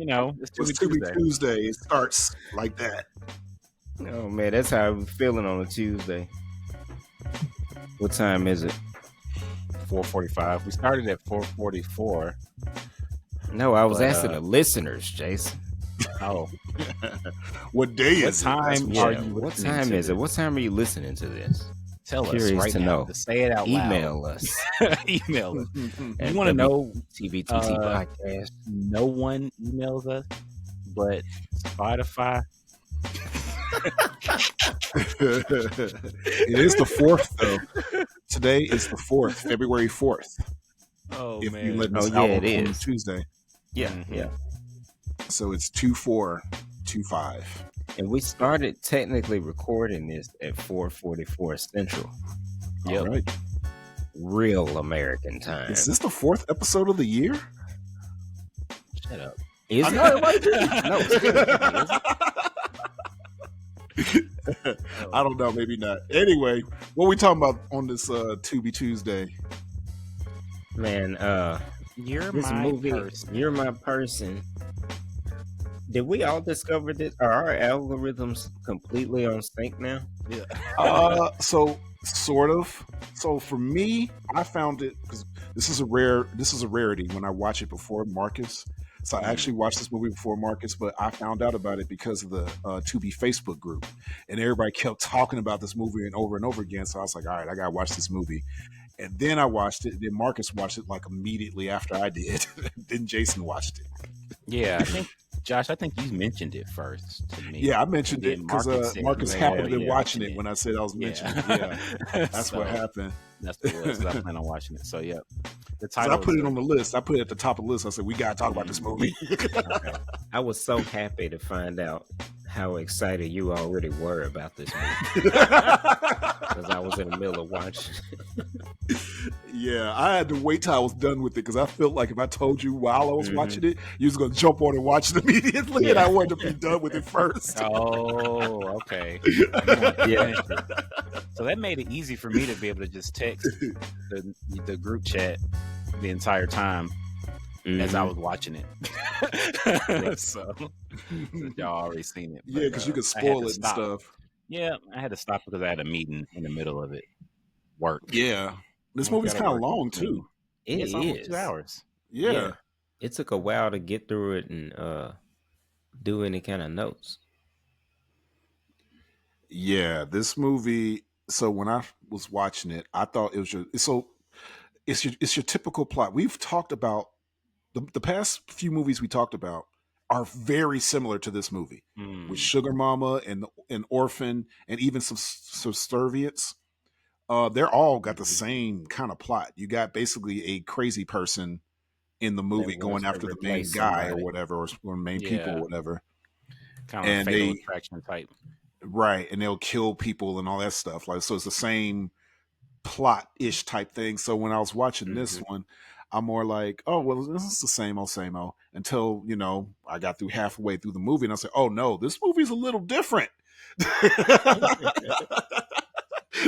it's It's Tubi Tubi Tuesday. Tuesday. It starts like that. Oh man, that's how I'm feeling on a Tuesday. What time is it? 4:45. We started at 4:44. No, I was asking the listeners, Jason. Oh, What day what is time it? are Yeah, you what listening time to is it? this? What time are you listening to this? Tell us Curious right to now. know. To say it out Email us. loud. Email us. at You want to know? TBTT podcast. No one emails us, but Spotify. It is the 4th, though. Today is the 4th, February 4th. Oh If you man. let Oh, us yeah, out it on is. Tuesday. Yeah, Mhm. yeah. So it's 2425. And we started technically recording this at 4:44 Central. Yep. All right. Real American time. Is this the 4th episode of the year? Shut up. Is I it? know it might be. No, it's good. I don't know, maybe not. Anyway, what we talking about on this Tubi Tuesday? Man, You're this my movie, person. You're My Person. Did we all discover this? Are our algorithms completely on sync now? Yeah. So sort of. So for me, I found it because this is a rarity when I watch it before Marcus. So I actually watched this movie before Marcus, but I found out about it because of the Tubi Facebook group, and everybody kept talking about this movie and over again. So I was like, all right, I gotta watch this movie. And then I watched it. Then Marcus watched it like immediately after I did. Then Jason watched it. Yeah, I think Josh, I think you mentioned it first to me. Yeah, I mentioned And it then because said, Marcus "Yeah, happened to be yeah, watching mention it when I said I was mentioning it. Yeah, that's what happened. That's what it was. 'Cause I plan on watching it. So yeah, the So title. I put it on the list. I put it at the top of the list. I said we gotta talk about this movie. Okay. I was so happy to find out how excited you already were about this movie because I was in the middle of watching. Yeah, I had to wait till I was done with it because I felt like if I told you while I was Mhm. watching it, you was gonna jump on and watch it immediately, and Yeah. I wanted to be done with it first. Oh, okay. Yeah. So that made it easy for me to be able to just text the group chat the entire time as I was watching it. So y'all already seen it. Yeah, because you could I had spoil to it and stop. stuff. Yeah, I had to stop because I had a meeting in the middle of it. Work. Yeah, this We movie's gotta kind of work long between. too. It's almost 2 hours. Yeah. It took a while to get through it and do any kind of notes. Yeah, this movie. So when I was watching it, I thought it was it's your typical plot. We've talked about the past few movies we talked about are very similar to this movie with Sugar Mama and Orphan and even some Subservience. They're all got the same kind of plot. You got basically a crazy person in the movie That going wants to after the main replace guy somebody. or whatever, or main people or whatever. Kind of And Fatal Attraction type. Right, and they'll kill people and all that stuff. Like, so it's the same plot-ish type thing. So when I was watching this one, I'm more like, oh, well, this is the same old, until, I got through halfway through the movie and I said, oh no, this movie's a little different.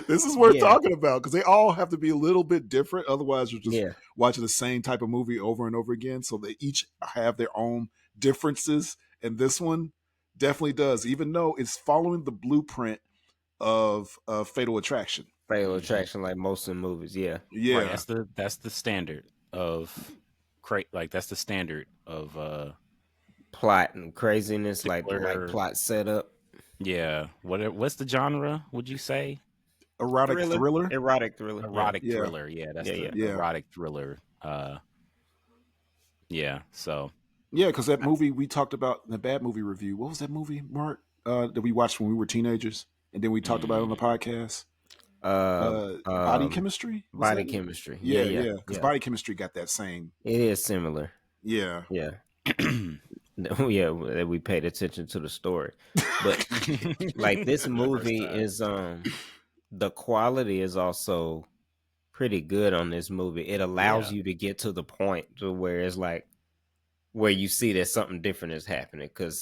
This is worth talking about because they all have to be a little bit different. Otherwise, you're just watching the same type of movie over and over again. So they each have their own differences. And this one definitely does, even though it's following the blueprint of Fatal Attraction. Fatal Attraction, like most of the movies, yeah. Yeah. Right, that's the standard of that's the standard of plot and craziness, like particular- plot setup. Yeah. What's the genre, would you say? Erotic thriller? Erotic thriller. Erotic thriller. Yeah, that's the Yeah. erotic thriller. Yeah, so. Yeah, because that movie we talked about in the Bad Movie Review. What was that movie, Mark, that we watched when we were teenagers? And then we talked about it on the podcast? Body Chemistry? Body Chemistry. Yeah. Because Body Chemistry got that same. It is similar. Yeah. Yeah. Yeah, we paid attention to the story. But like this movie is the quality is also pretty good on this movie. It allows you to get to the point to where it's like where you see that something different is happening. Because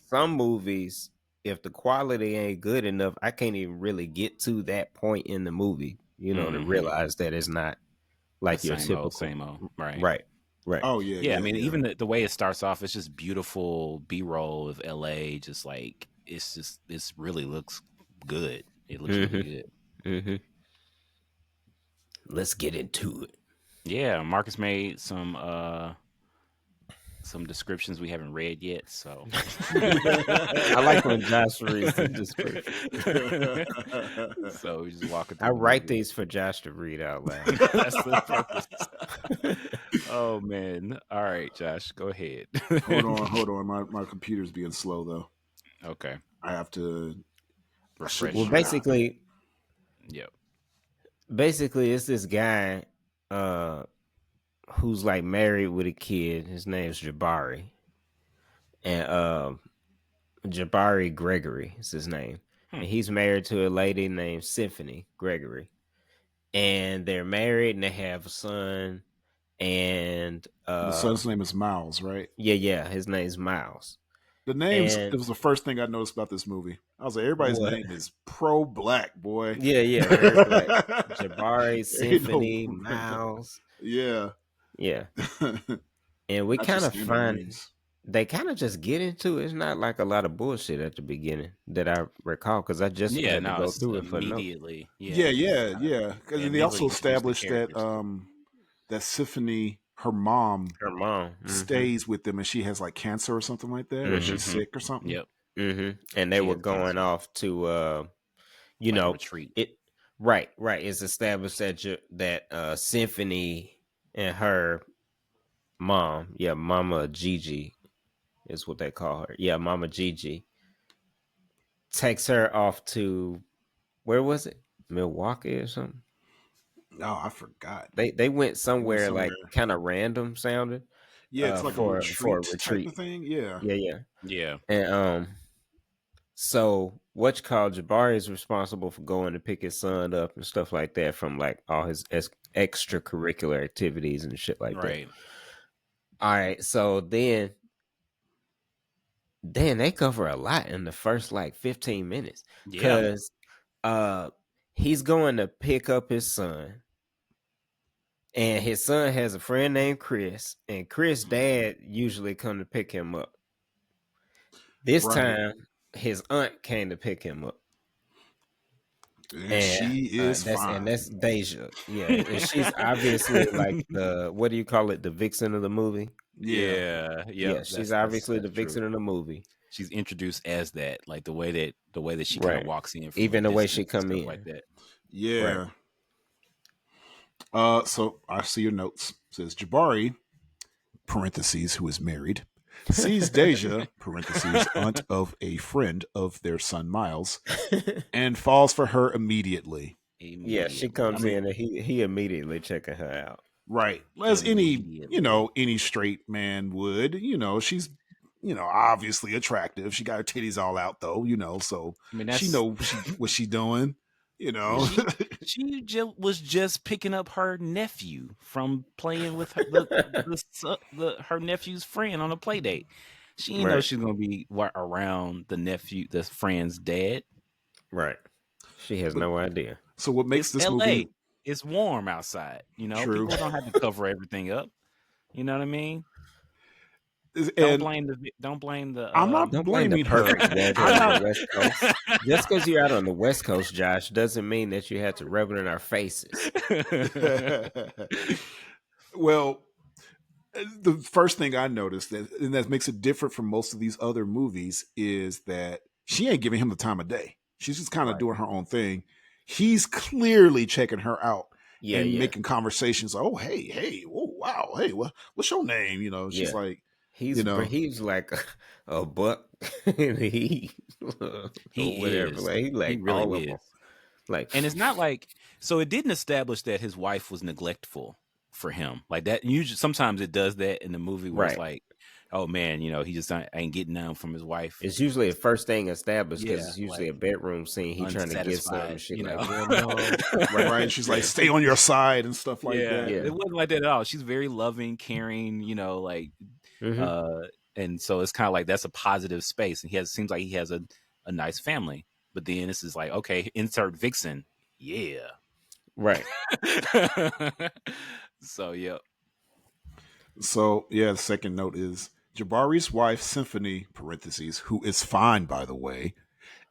some movies, if the quality ain't good enough, I can't even really get to that point in the movie, to realize that it's not like your typical. Same old. Right. Right. Right. Oh yeah, Yeah, yeah, I mean, yeah. even the way it starts off, it's just beautiful B-roll of LA. Just like it's really looks good. It looks really good. Mm-hmm. Let's get into it. Yeah, Marcus made some descriptions we haven't read yet. So I like when Josh reads the description. So we just walking I through the write movie. these for Josh to read out loud. That's the purpose. Oh man! All right, Josh, go ahead. hold on. My computer's being slow though. Okay. I have to Refresh. Well, basically, Yep. it's this guy who's like married with a kid. His name's Jabari. And Jabari Gregory is his name. And he's married to a lady named Symphony Gregory. And they're married and they have a son. And the son's name is Miles, right? Yeah, his name's Miles. The names, it was the first thing I noticed about this movie. I was like, everybody's name is pro-black, boy. Yeah, very black. Jabari, Symphony, Miles. Yeah. And we kind of find they kind of just get into it. It's not like a lot of bullshit at the beginning that I recall, because I just had to go through it for immediately. Yeah. Because they also established that that Symphony, her mom stays with them, and she has like cancer or something like that, or she's sick or something. Yep. And they were going off to retreat. Right. It's established that Symphony and her mom, Mama Gigi is what they call her. Yeah, Mama Gigi takes her off to, where was it? Milwaukee or something? Oh, I forgot. They went somewhere like kind of random sounding. Yeah, it's like for a retreat type of thing. Yeah. And so Jabari is responsible for going to pick his son up and stuff like that from like all his extracurricular activities and shit like that. All right, so then they cover a lot in the first like 15 minutes because he's going to pick up his son, and his son has a friend named Chris, and Chris' dad usually come to pick him up. This time his aunt came to pick him up. And she is fine. And that's Daisha. Yeah. And she's obviously like the, what do you call it? The vixen of the movie? Yeah. She's obviously the vixen of the movie. She's introduced as that, like the way that she kind of walks in, from even the way she come in like that. Yeah. Right. So I see your notes. It says Jabari, parentheses, who is married, sees Daisha, parentheses, aunt of a friend of their son Miles, and falls for her immediately. Yeah, she comes in and he immediately checking her out. Right. As any straight man would. She's obviously attractive. She got her titties all out though, so she knows what she's doing. She was just picking up her nephew from playing with her, her nephew's friend on a play date. She didn't know she's gonna be around the friend's dad. Right. She has no idea. So what makes this LA, movie? It's warm outside. True. People don't have to cover everything up. You know what I mean? Don't blame the. I'm not blaming her. West Coast. Just because you're out on the West Coast, Josh, doesn't mean that you have to rub it in our faces. Well, the first thing I noticed, and that makes it different from most of these other movies, is that she ain't giving him the time of day. She's just kind of doing her own thing. He's clearly checking her out. Making conversations. Oh, hey, oh, wow, hey, what's your name? She's like, he's like a buck. he whatever. Is. Like, he really all is. Of them. Like, and it's not like, so it didn't establish that his wife was neglectful for him like that. Usually, sometimes it does that in the movie where it's like, oh man, he just ain't getting down from his wife. It's usually the first thing established because it's usually like a bedroom scene. He trying to get something. She right. She's like, stay on your side and stuff like that. Yeah, it wasn't like that at all. She's very loving, caring. And so it's kind of like that's a positive space, and seems like he has a nice family. But then this is like, okay, insert vixen, right. So yeah. So yeah, the second note is Jabari's wife, Symphony (parentheses), who is fine by the way,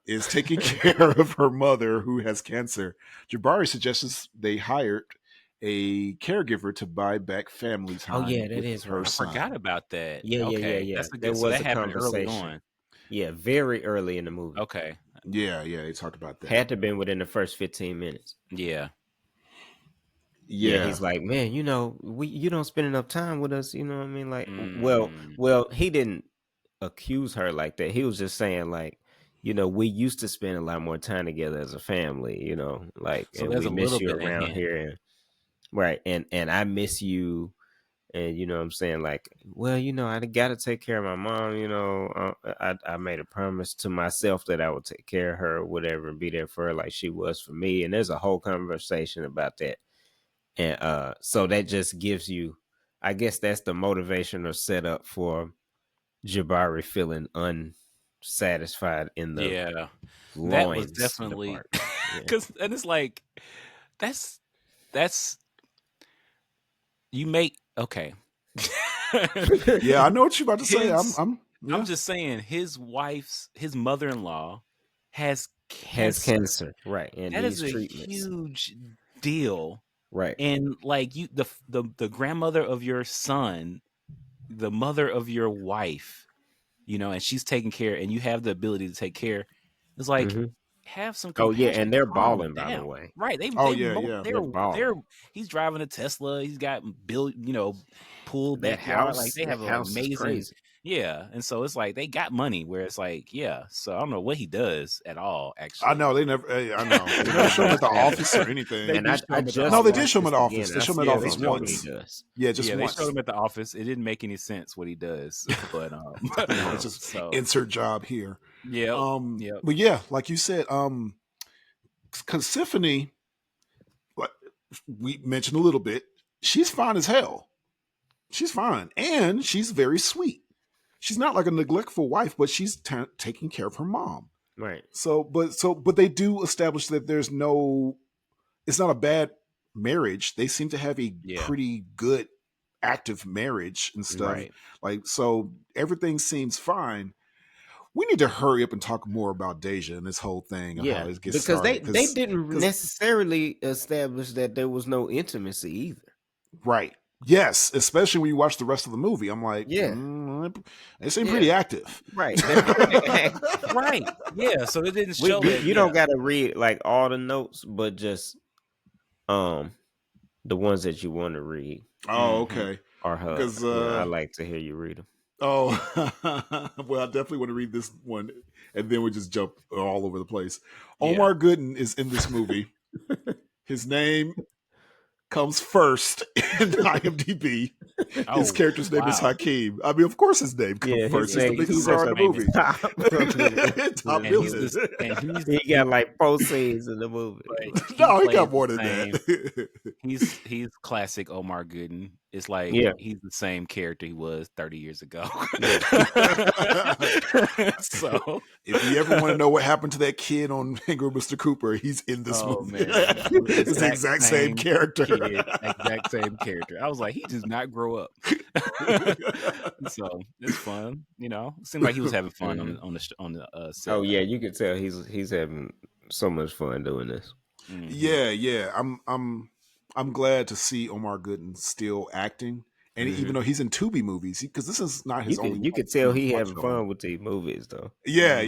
is taking care of her mother who has cancer. Jabari suggests they hired a caregiver to buy back family Oh yeah, time that with is her right. I forgot son. about that. Yeah. Okay, that's a There good. So was that a happened early conversation. on. Yeah, very early in the movie. Okay. Yeah, they talked about that. Had to have been within the first 15 minutes. Yeah. Yeah, he's like, man, you don't spend enough time with us. You know what I mean? Like, Mm. well, he didn't accuse her like that. He was just saying like, we used to spend a lot more time together as a family. Like, So and there's we a miss little you bit of around hint. here, right? And I miss you. And you know what I'm saying? Like, well, I got to take care of my mom. I made a promise to myself that I would take care of her or whatever and be there for her like she was for me. And there's a whole conversation about that. And so that just gives you, I guess that's the motivation or setup for Jabari feeling unsatisfied in the Yeah, that was loins definitely department. Yeah. because, and it's like that's you make okay. Yeah, I know what you're about to say. I'm just saying his mother-in-law has cancer, right? And that these is a treatments, huge deal, right? and like the grandmother of your son, the mother of your wife, and she's taking care, and you have the ability to take care. It's like have some Oh yeah, compassion. and they're Calm balling, by the down. way. Right? They're balling. He's driving a Tesla. He's got pool That backyard. Like house, they have an is amazing. crazy. Yeah, and so it's like they got money. Where it's like, yeah. So I don't know what he does at all. Actually, I know they never. I know they never show him at the office or anything. And I just no, they did watched show him this at the office. again. They show him at the I office don't know what once. he does. Yeah, just they once. showed him at the office. It didn't make any sense what he does, but no, it's just insert job here. Yeah, But yeah, like you said, because Symphony, like we mentioned a little bit, she's fine as hell. She's fine, and she's very sweet. She's not like a neglectful wife, but she's taking care of her mom. Right. But they do establish that there's no. It's not a bad marriage. They seem to have a pretty good active marriage and stuff. Right. Like, so everything seems fine. We need to hurry up and talk more about Daisha and this whole thing. Yeah, how it gets because started. they didn't necessarily establish that there was no intimacy either. Right. Yes, especially when you watch the rest of the movie. I'm like, they seem pretty active. Right. Right. Yeah. So it didn't show that. You don't got to read like all the notes, but just the ones that you want to read. Oh, okay. Or her. Because I like to hear you read them. Oh, well, I definitely want to read this one, and then we just jump all over the place. Omar Gooden is in this movie. His name comes first in IMDb. His character's name is Hakeem. I mean, of course, his name comes first. He's the biggest star in the movie. Top and he got like 4 scenes in the movie. No, he got more than that. He's classic Omar Gooden. It's like he's the same character he was 30 years ago. So if you ever want to know what happened to that kid on Angry Mr. Cooper, he's in this movie. Man. It's the exact same character. Exact same character. I was like, he does not grow up. So it's fun. It seemed like he was having fun on the set. Oh yeah, you can tell he's having so much fun doing this. Mm-hmm. Yeah. I'm glad to see Omar Gooden still acting, and even though he's in Tubi movies, because this is not his only. You could tell he having fun with these movies, though. Yeah.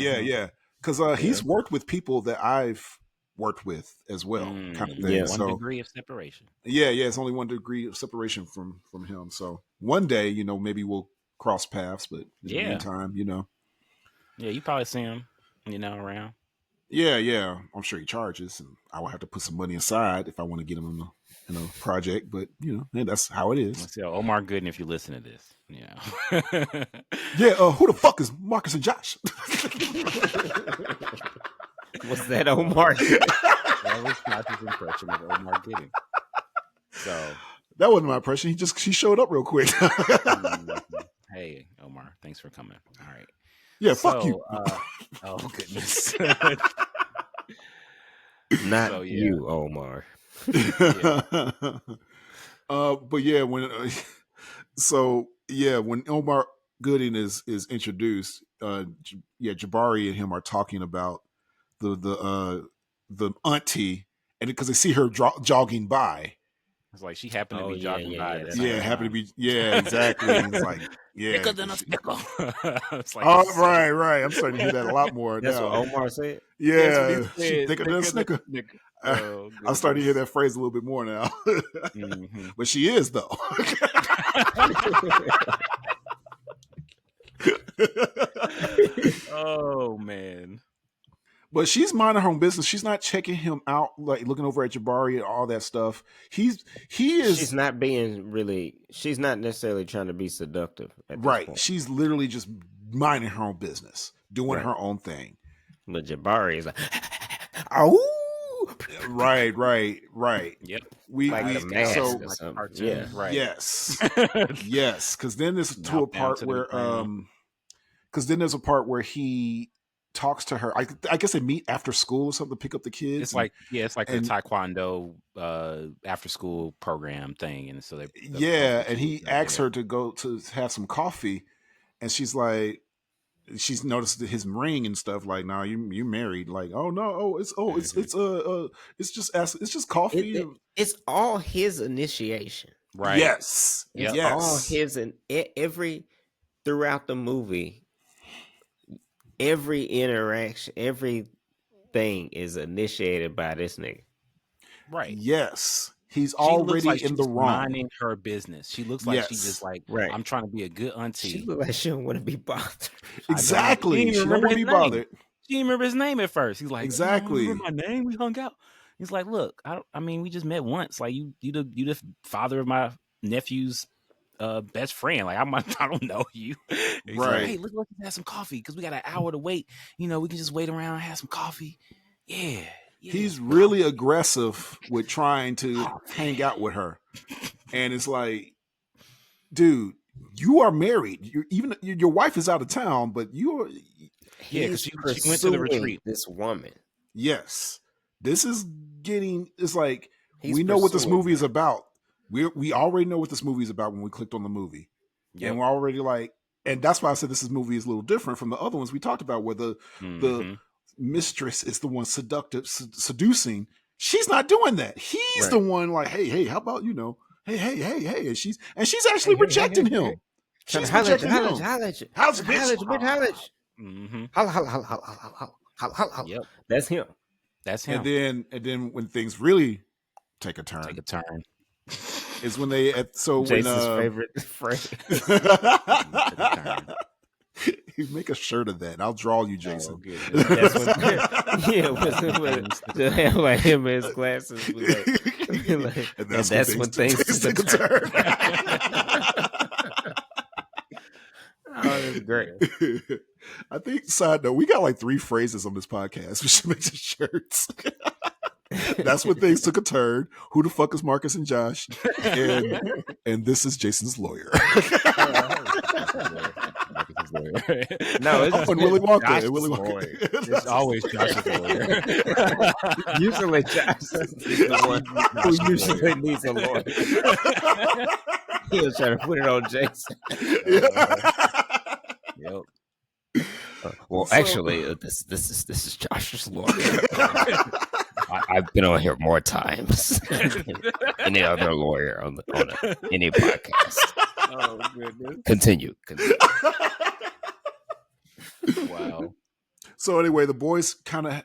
Because he's worked with people that I've worked with as well, kind of thing. Yeah, one degree of separation. Yeah, it's only 1 degree of separation from him. So one day, maybe we'll cross paths, but in the meantime, Yeah, you probably see him, around. Yeah. I'm sure he charges, and I will have to put some money aside if I want to get him on the project. But that's how it is. Let's see, Omar Gooden, if you listen to this, Who the fuck is Marcus and Josh? Was that Omar? That was Josh's impression of Omar Gooden. So that wasn't my impression. He showed up real quick. Hey, Omar, thanks for coming. All right. Yeah, fuck you. Oh goodness. Not you, Omar. But yeah, when So yeah, when Omar Gooding is introduced, Jabari and him are talking about the auntie, and because they see her jogging by. It's like she happened to Oh be yeah, jogging yeah, by yeah. at the That's same Yeah, right. happened to time. be. Yeah, exactly. And it's like, yeah, Thicker than a 'cause she- pickle. It's like oh, the same. right. I'm starting to hear that a lot more That's now. what Omar said. That's what he Yeah, she said. thicker than a Thicker than snicker. a snicker. Uh, Oh I'm starting to hear goodness. that phrase a little bit more now. Mhm. But she is though. Oh man. But she's minding her own business. She's not checking him out, like looking over at Jabari and all that stuff. He is She's not being really. She's not necessarily trying to be seductive at this right. point. She's literally just minding her own business, doing Right. her own thing. But Jabari is like, oh, Right. Yep. like the mask so or like something. cartoon, Yeah. right. yes, yes. Because then there's to Mouth a down part to the where ground. because then there's a part where he talks to her. I guess they meet after school or something to pick up the kids. It's like the and- taekwondo after school program thing, and so they and he asks her to go to have some coffee, and she's like, she's noticed his ring and stuff. Like, nah, you married? Like, oh no, it's just coffee. It's all his initiation. right. Yes, It's yes. all his, and throughout the movie, every interaction, everything is initiated by this nigga. Right. Yes, he's She looks already like in the she's wrong. minding her business. She looks like she's just like, Right. I'm trying to be a good auntie. She look like she don't want to be bothered. Exactly. She don't want to be his bothered. name. She didn't remember his name at first. He's like, Exactly. You don't remember my name? We hung out. He's like, look, I mean, we just met once. Like you the father of my nephew's best friend. Like I don't know you. He's like, hey, let's have some coffee because we got an hour to wait. You know, we can just wait around and have some coffee. Yeah. He's really aggressive with trying to hang out with her, and it's like, dude, you are married. Your wife is out of town, but you're because she went to the retreat. This woman. Yes, this is getting. It's like He's we know what this pursuing movie is about. We already know what this movie is about when we clicked on the movie, and we're already like, and that's why I said this movie is a little different from the other ones we talked about, where the mistress is the one seducing. She's not doing that. He's the one like, hey, how about hey, and she's actually rejecting him. She's rejecting him. Holla. Yep, that's him. That's him. And then when things really take a turn, is when they Jason's favorite phrase. You make a shirt of that, and I'll draw you, Jason. That's when like him and his glasses. And that's when things take a turn. Oh, that's great. I think, side note, we got like 3 phrases on this podcast. We should make some shirts. That's when things took a turn. Who the fuck is Marcus and Josh? And this is Jason's lawyer. No, it's and Willy Wonka. Josh's Willy Wonka. lawyer. It's always Josh's lawyer. Usually Josh is the one who usually needs a lawyer. He was trying to put it on Jason. Yep. Well, actually, this is Josh's lawyer. I've been on here more times than any other lawyer on any podcast. Oh goodness! Continue. Wow. So anyway, the boys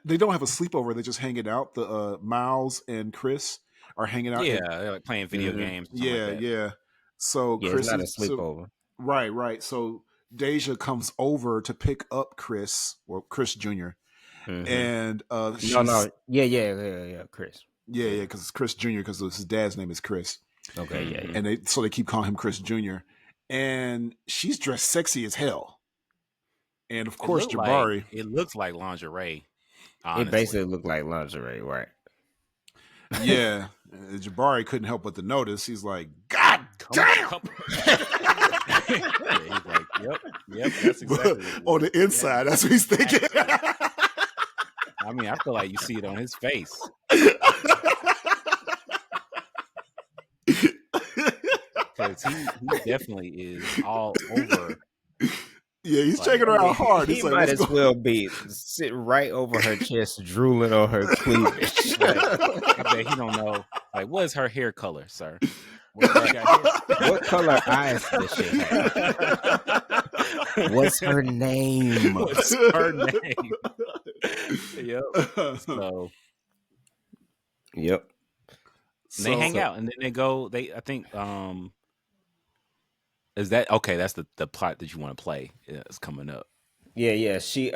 they don't have a sleepover. They're just hanging out. The Miles and Chris are hanging out. Yeah, they're like playing video games. Yeah. So Chris it's not a sleepover. Right. So Daisha comes over to pick up Chris, or Chris Jr. And No. Yeah, Chris. Yeah, because it's Chris Jr. because his dad's name is Chris. Okay, yeah. And they keep calling him Chris Jr. And she's dressed sexy as hell. And of course, Jabari. It looks like lingerie. Honestly. It basically looked like lingerie, right? Yeah. Jabari couldn't help but to notice. He's like, God damn! He's like, yep, that's exactly on the inside, that's what he's thinking. I mean, I feel like you see it on his face. because he definitely is all over. Yeah, he's checking her out hard. He might as well be sitting right over her chest, drooling on her cleavage. Like, I bet he don't know. Like, what is her hair color, sir? What color eyes does she have? What's her name? What's her name? Yep. So. Yep. And they hang out, and then they go. I think. Is that okay? That's the plot that you want to play. It's coming up. Yeah. She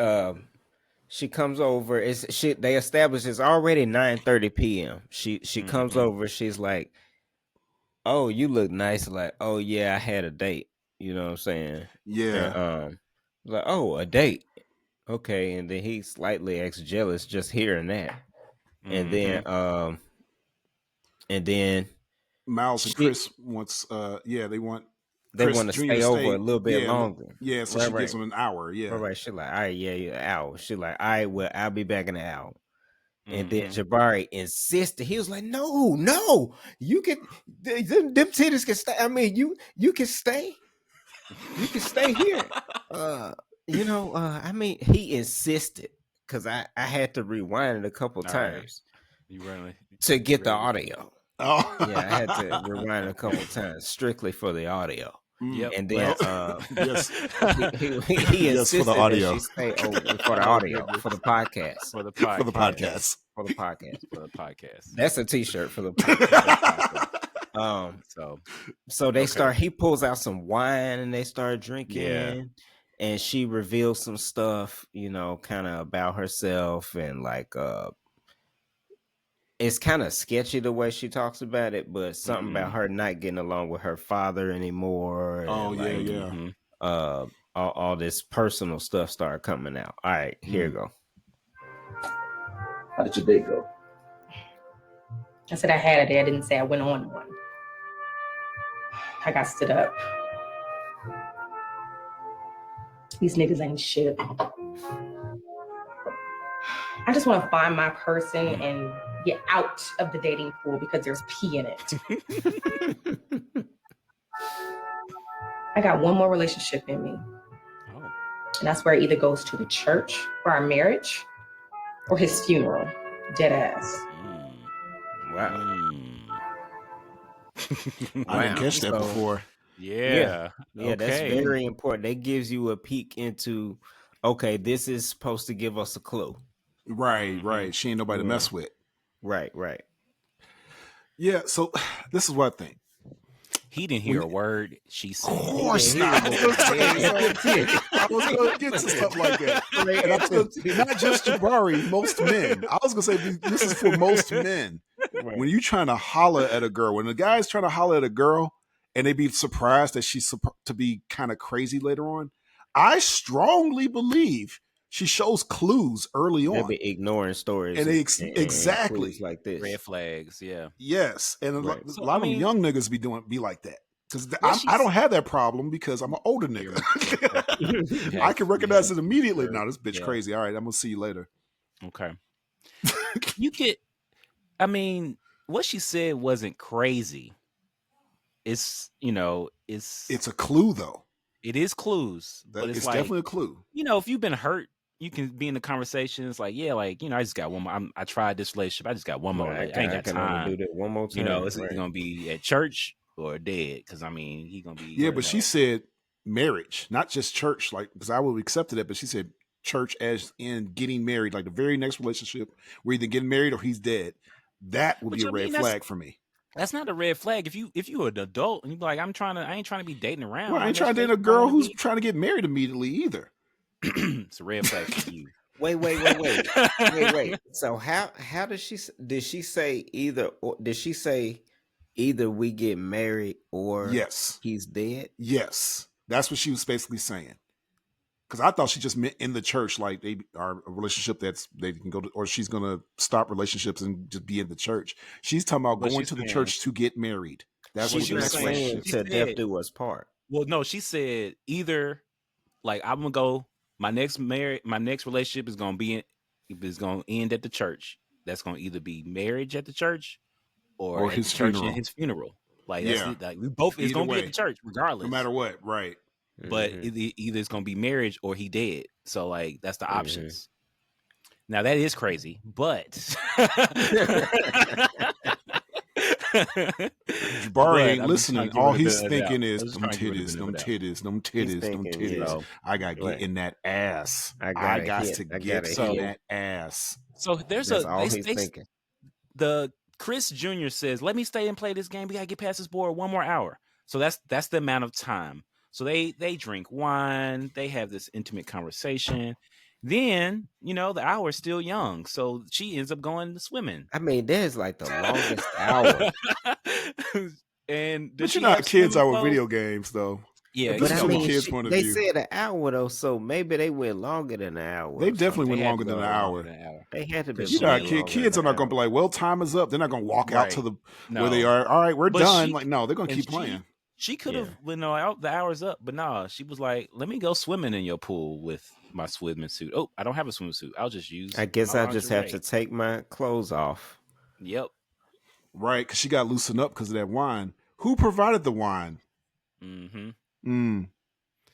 comes over. They establish it's already 9:30 p.m. She comes over. She's like, "Oh, you look nice." Like, "Oh yeah, I had a date." You know what I'm saying? Yeah. And, like, "Oh, a date." Okay, and then he slightly acts jealous just hearing that. And then Miles and Chris wants they want to stay over a little bit longer. Yeah, so she gives them an hour. Yeah. Right. She's like, all right, an hour. She's like, all right, well, I'll be back in an hour. And then Jabari insisted. He was like, no, you can them titties can stay. I mean, you can stay. You can stay here. I mean, he insisted because I had to rewind it a couple times to get the audio. Oh, yeah, I had to rewind a couple times strictly for the audio. Yep. And then yes, he insisted for the audio. That she stay over for the audio for the podcast. For the podcast. That's a t-shirt for the podcast. So they start. He pulls out some wine and they start drinking. Yeah. And she reveals some stuff, kind of about herself and like it's kind of sketchy the way she talks about it, but something about her not getting along with her father anymore. And all this personal stuff started coming out. All right, here you go. How did your day go? I said I had a day. I didn't say I went on one. I got stood up. These niggas ain't shit. I just want to find my person and get out of the dating pool because there's pee in it. I got one more relationship in me. Oh. And that's where it either goes to the church for our marriage or his funeral. Dead ass. Wow. I didn't catch that before. Yeah, that's very important. That gives you a peek into, okay, this is supposed to give us a clue. Right. She ain't nobody to mess with. Right. Yeah, so this is what I think. He didn't hear a word she said. Of course not. I was going to get to stuff like that. And not just Jabari, most men. I was going to say this is for most men. Right. When you're trying to holler at a girl, when the guy's trying to holler at a girl and they be surprised that she's to be kind of crazy later on, I strongly believe she shows clues early on. They'll be ignoring stories. And exactly. And like this. Red flags, yeah. Yes. And a lot of young niggas be like that. Because I don't have that problem because I'm an older nigga. I can recognize it immediately. Sure. No, this bitch crazy. All right, I'm going to see you later. Okay. What she said wasn't crazy. It's a clue though. It is clues. But it's like, definitely a clue. If you've been hurt, you can be in the conversation. It's like, I just got one more. I tried this relationship. I just got one more. I ain't got time. Do that one more time. It's either going to be at church or dead. Because, he going to be. Yeah, but she said marriage, not just church. Like, because I would have accepted it, but she said church as in getting married. Like the very next relationship, we're either getting married or he's dead. That would be a red flag for me. That's not a red flag. If you're an adult and you be like, I ain't trying to be dating around. Well, I ain't trying to date a girl who's trying to get married immediately either. It's a red flag for you. Wait. So how did she say either? Or did she say either we get married or he's dead? Yes, that's what she was basically saying. Because I thought she just meant in the church, like they are a relationship they can go to, or she's gonna stop relationships and just be in the church. She's talking about going to the church to get married. That's what she was saying. To death do us part. Well, no, she said either like I'm gonna go. My next relationship is gonna end at the church. That's gonna either be marriage at the church or his church funeral. and his funeral. Like that's like we both is gonna be at the church regardless, no matter what, right? But either it's gonna be marriage or he dead. So like that's the options. Now that is crazy, but Jabari ain't listening. All he's thinking is them titties. I gotta get in that ass. I got to get in that ass. So there's thinking. The Chris Jr. says, "Let me stay and play this game. We gotta get past this board 1 more hour." So that's the amount of time. So they drink wine. They have this intimate conversation. Then, the hour's still young. So she ends up going swimming. I mean, there's like the longest hour. But you know how kids are with video games, though. Yeah, but I mean, they said an hour, though, so maybe they went longer than an hour. They definitely went longer than an hour. They had to be. You know, kids are not going to be like, well, time is up. They're not going to walk out to where they are. All right, we're done. No, they're going to keep playing. She could have, the hour's up, but nah, she was like, let me go swimming in your pool with my swimming suit. Oh, I don't have a swimming suit. I'll just use I guess I just have to take my clothes off. Yep. Right, because she got loosened up because of that wine. Who provided the wine? Mm-hmm.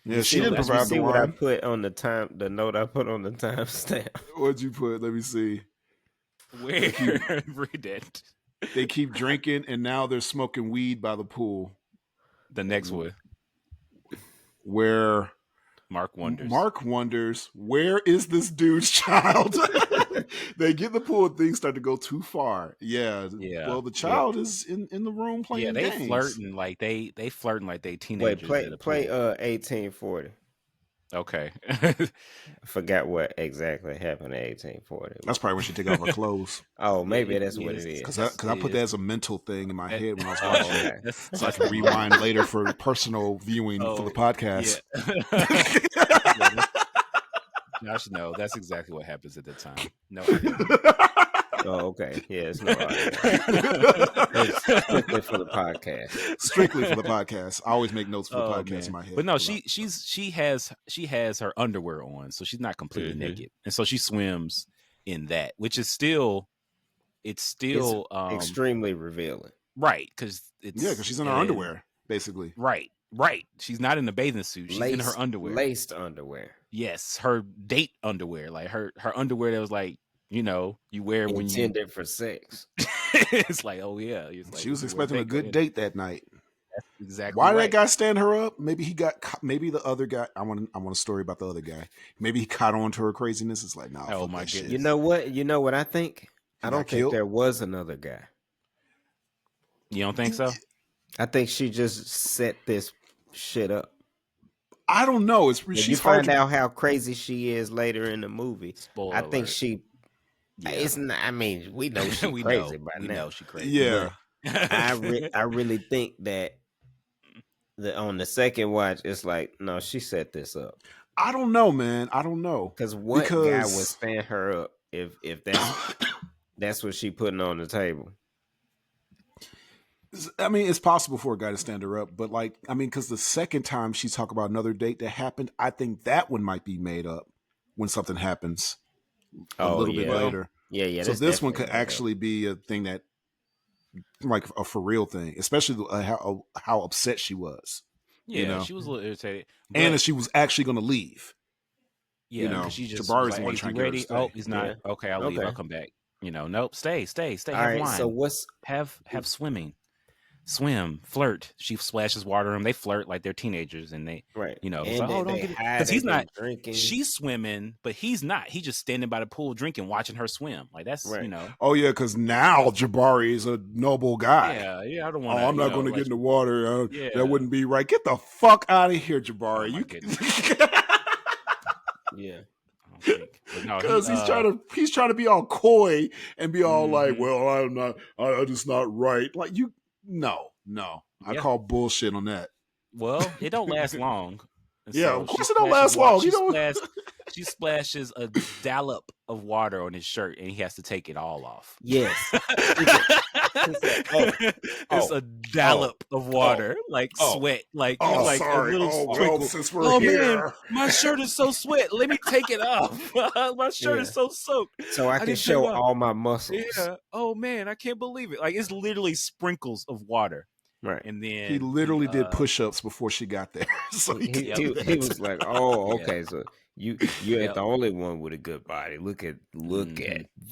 Yeah, she didn't provide the wine. What I put on the note I put on the timestamp. What'd you put? Let me see. Where? Read that. They keep drinking, and now they're smoking weed by the pool. The next one. Where Mark wonders, where is this dude's child? They get in the pool and things start to go too far. Yeah. Well, the child is in the room playing games. They flirting like they teenagers. Wait, play 1840. Okay. I forgot what exactly happened in 1840. That's probably when she took off her clothes. Oh, maybe that's what it is. Because I put that as a mental thing in my head when I was watching it. So I can rewind later for personal viewing for the podcast. Yeah. Josh, no, that's exactly what happens at the time. No. Oh, okay. Yeah, it's no audio. It's strictly for the podcast. Strictly for the podcast. I always make notes for the podcast in my head. But no, she has her underwear on, so she's not completely naked, and so she swims in that, which is still extremely revealing, right? Because she's in her underwear, basically. Right. She's not in a bathing suit. She's in her underwear, laced underwear. Yes, her date underwear, like her underwear that was like. You wear when you intended for sex. It's like, oh yeah. Like, she was expecting a good date that night. That's exactly. Why did that guy stand her up? Maybe the other guy. I want a story about the other guy. Maybe he caught on to her craziness. It's like, nah. Oh my goodness. You know what I think? I don't think there was another guy. You don't think so? I think she just set this shit up. I don't know. You find out how crazy she is later in the movie. Spoiler I think alert. she. Yeah. It's not. I mean, we know she's crazy by now. We know she's crazy. Yeah. I really think that on the second watch, it's like, no, she set this up. I don't know, man. I don't know. Because what guy would stand her up if that's what she putting on the table? I mean, it's possible for a guy to stand her up, but because the second time she talked about another date that happened, I think that one might be made up when something happens a little bit later. Yeah. So this one could actually be a thing that, like a for real thing, especially how upset she was. Yeah, she was a little irritated, and she was actually going to leave. Yeah, because she just Jabari's like, the one trying to get her to stay. Oh, he's not. Yeah. Okay, I'll leave. I'll come back. Nope. Stay. All have right, wine. So have swimming. Swim, flirt. She splashes water on him. They flirt like they're teenagers, and they, it's like, don't get it, because he's not drinking. She's swimming, but he's not. He's just standing by the pool drinking, watching her swim. Like that's Oh yeah, because now Jabari is a noble guy. Yeah. I don't want. I'm not going to get in the water. That wouldn't be right. Get the fuck out of here, Jabari. Yeah. Because he's trying to be all coy and be all like, well, I'm just not right. Like no. I call bullshit on that. Well, it don't last long. Yeah, of course it don't last long. She splashes a dollop of water on his shirt, and he has to take it all off. Yes. It's a dollop of water, sweat. Like, sorry. A little well, since we're here. Man, my shirt is so sweat. Let me take it off. My shirt is so soaked. So I can show all my muscles. Yeah. Oh, man, I can't believe it. Like, it's literally sprinkles of water. Right. And then he literally did push-ups before she got there. So he was like, "Oh, okay, so you ain't the only one with a good body. Look at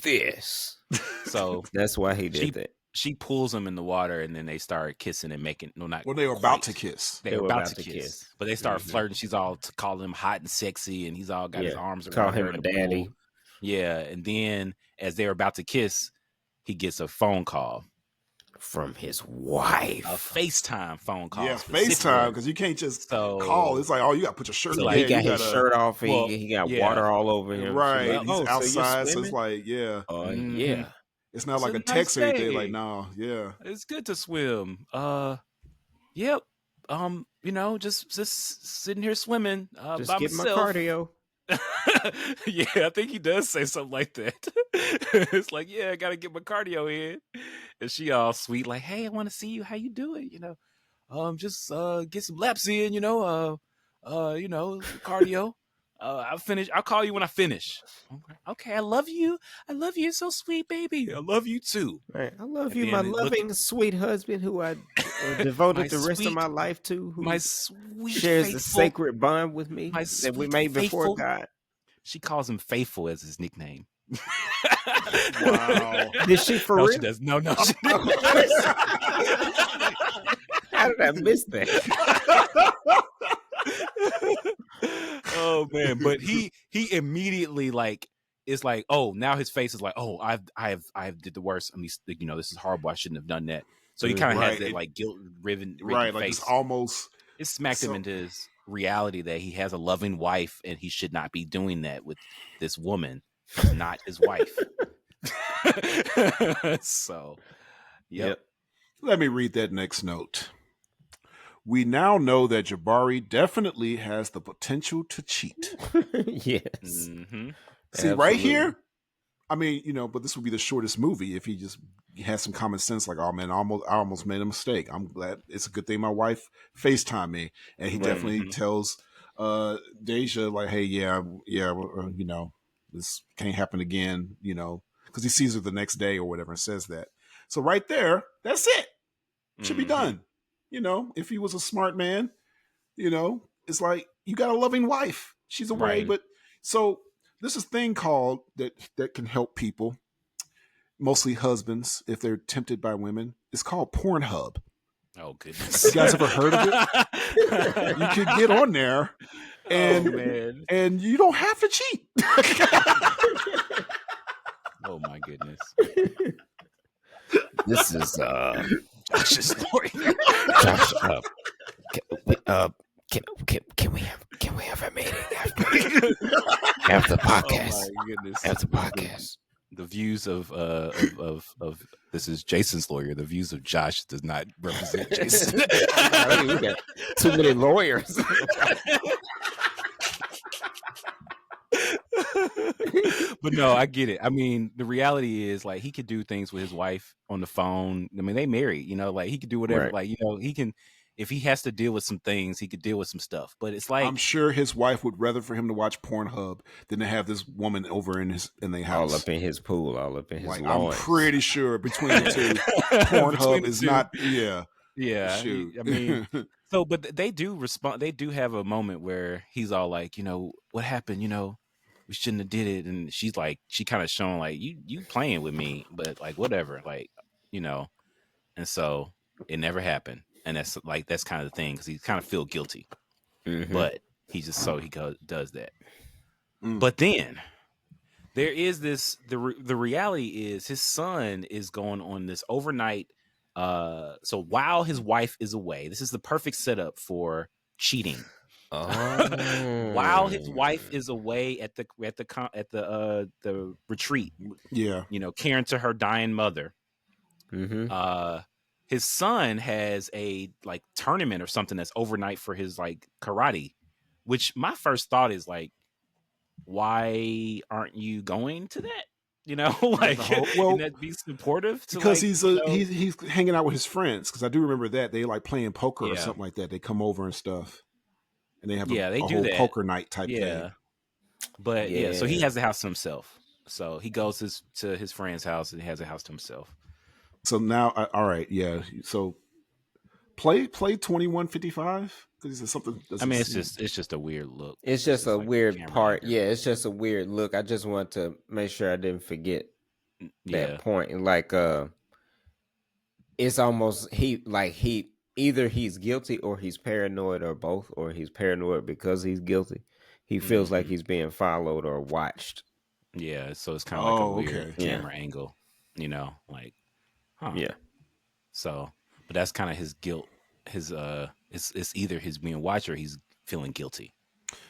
this." So that's why he did that. She pulls him in the water, and then they start kissing and making. No, not. Well, they were about to kiss. They were about to kiss, but they start flirting. She's all calling him hot and sexy, and he's all got his arms around her. Call him daddy. Yeah, and then as they're about to kiss, he gets a phone call from his wife. A FaceTime phone call. Yeah, FaceTime, because you can't just call. It's like, oh, you got to put your shirt on. He got his shirt off. He got water all over him. Right. Like, he's outside, so it's like, yeah. Yeah. It's not like a text or anything. Like, no, yeah. It's good to swim. Yep. Just sitting here swimming just by get myself. My cardio. Yeah, I think he does say something like that. It's like, yeah, I gotta get my cardio in. And she all sweet, like, hey, I want to see you. How you doing? Just get some laps in. Cardio. I'll finish. I'll call you when I finish. Okay, I love you. I love you. You're so sweet, baby. I love you too. Right. I love you, my loving, sweet husband, who I devoted the rest of my life to. Who my sweet, shares faithful, the sacred bond with me that we made before God. She calls him Faithful as his nickname. Wow. Did she for real? She does. No. She How did I miss that? Oh man, but he immediately it's like, oh, now his face is like, oh, I've did the worst. I mean, this is horrible. I shouldn't have done that. So he kind of has that guilt riven right, face. Like it's almost it smacked him into his reality that he has a loving wife and he should not be doing that with this woman, not his wife. So, yep. Let me read that next note. We now know that Jabari definitely has the potential to cheat. Yes. Mm-hmm. See, absolutely. Right here, I mean, but this would be the shortest movie if he just has some common sense, like, oh man, I almost made a mistake. I'm glad. It's a good thing my wife FaceTime me. And he definitely tells Daisha, like, hey, yeah, this can't happen again, because he sees her the next day or whatever and says that. So right there, that's it. Should be done. If he was a smart man, it's like, you got a loving wife. She's away. Right. But so there's this thing called that can help people, mostly husbands, if they're tempted by women. It's called Pornhub. Oh, goodness. You guys ever heard of it? You could get on there and you don't have to cheat. Oh, my goodness. This is Josh's story. Josh, can we have a meeting after the podcast? Oh my goodness! After the podcast, the views of this is Jason's lawyer. The views of Josh does not represent Jason. We got too many lawyers. But no, I get it. I mean, the reality is, like, he could do things with his wife on the phone. I mean, they married, like, he could do whatever. Right. Like, he can, if he has to deal with some things, he could deal with some stuff. But it's like, I'm sure his wife would rather for him to watch Pornhub than to have this woman over in their house, all up in his pool, all up in his lawn. I'm pretty sure between the two, Pornhub is not. Yeah. Shoot. I mean, so, but they do respond. They do have a moment where he's all like, what happened? We shouldn't have did it. And she's like, she kind of showing like, you playing with me, but like, whatever, like, and so it never happened. And that's kind of the thing. Cause he kind of feel guilty, but he just, so he does that. But then there is this, the reality is his son is going on this overnight. So while his wife is away, this is the perfect setup for cheating. Oh. While his wife is away at the retreat, caring to her dying mother, his son has a like tournament or something that's overnight for his like karate. Which my first thought is like, why aren't you going to that? Like, can that be supportive? Because he's hanging out with his friends. Because I do remember that they like playing poker or something like that. They come over and stuff. And they have a whole poker night type thing. But so he has the house to himself. So he goes to his friend's house and he has a house to himself. So now, all right, So Play 2155 because he said something. I mean, it's just a weird look. It's just a like weird part. Yeah, it's just a weird look. I just want to make sure I didn't forget that point. And like, it's almost either he's guilty or he's paranoid or both, or he's paranoid because he's guilty. He feels like he's being followed or watched. Yeah, so it's kind of like a weird camera angle, like, huh. Yeah. So, but that's kind of his guilt. His it's either he's being watched or he's feeling guilty.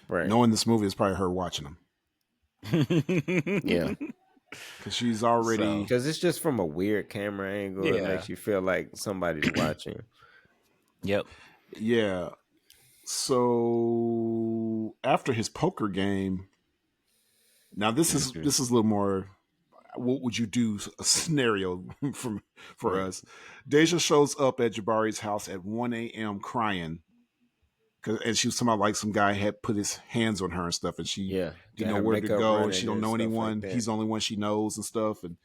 Right. Knowing this movie is probably her watching him. Yeah. Because she's already... Because it's just from a weird camera angle. Yeah. It makes you feel like somebody's watching. Yep. Yeah. So after his poker game, now this is a little more... What would you do? A scenario for us. Daisha shows up at Jabari's house at 1 a.m. crying, and she was talking about like some guy had put his hands on her and stuff, and she didn't know where to go, and she don't know anyone. Like he's the only one she knows and stuff, and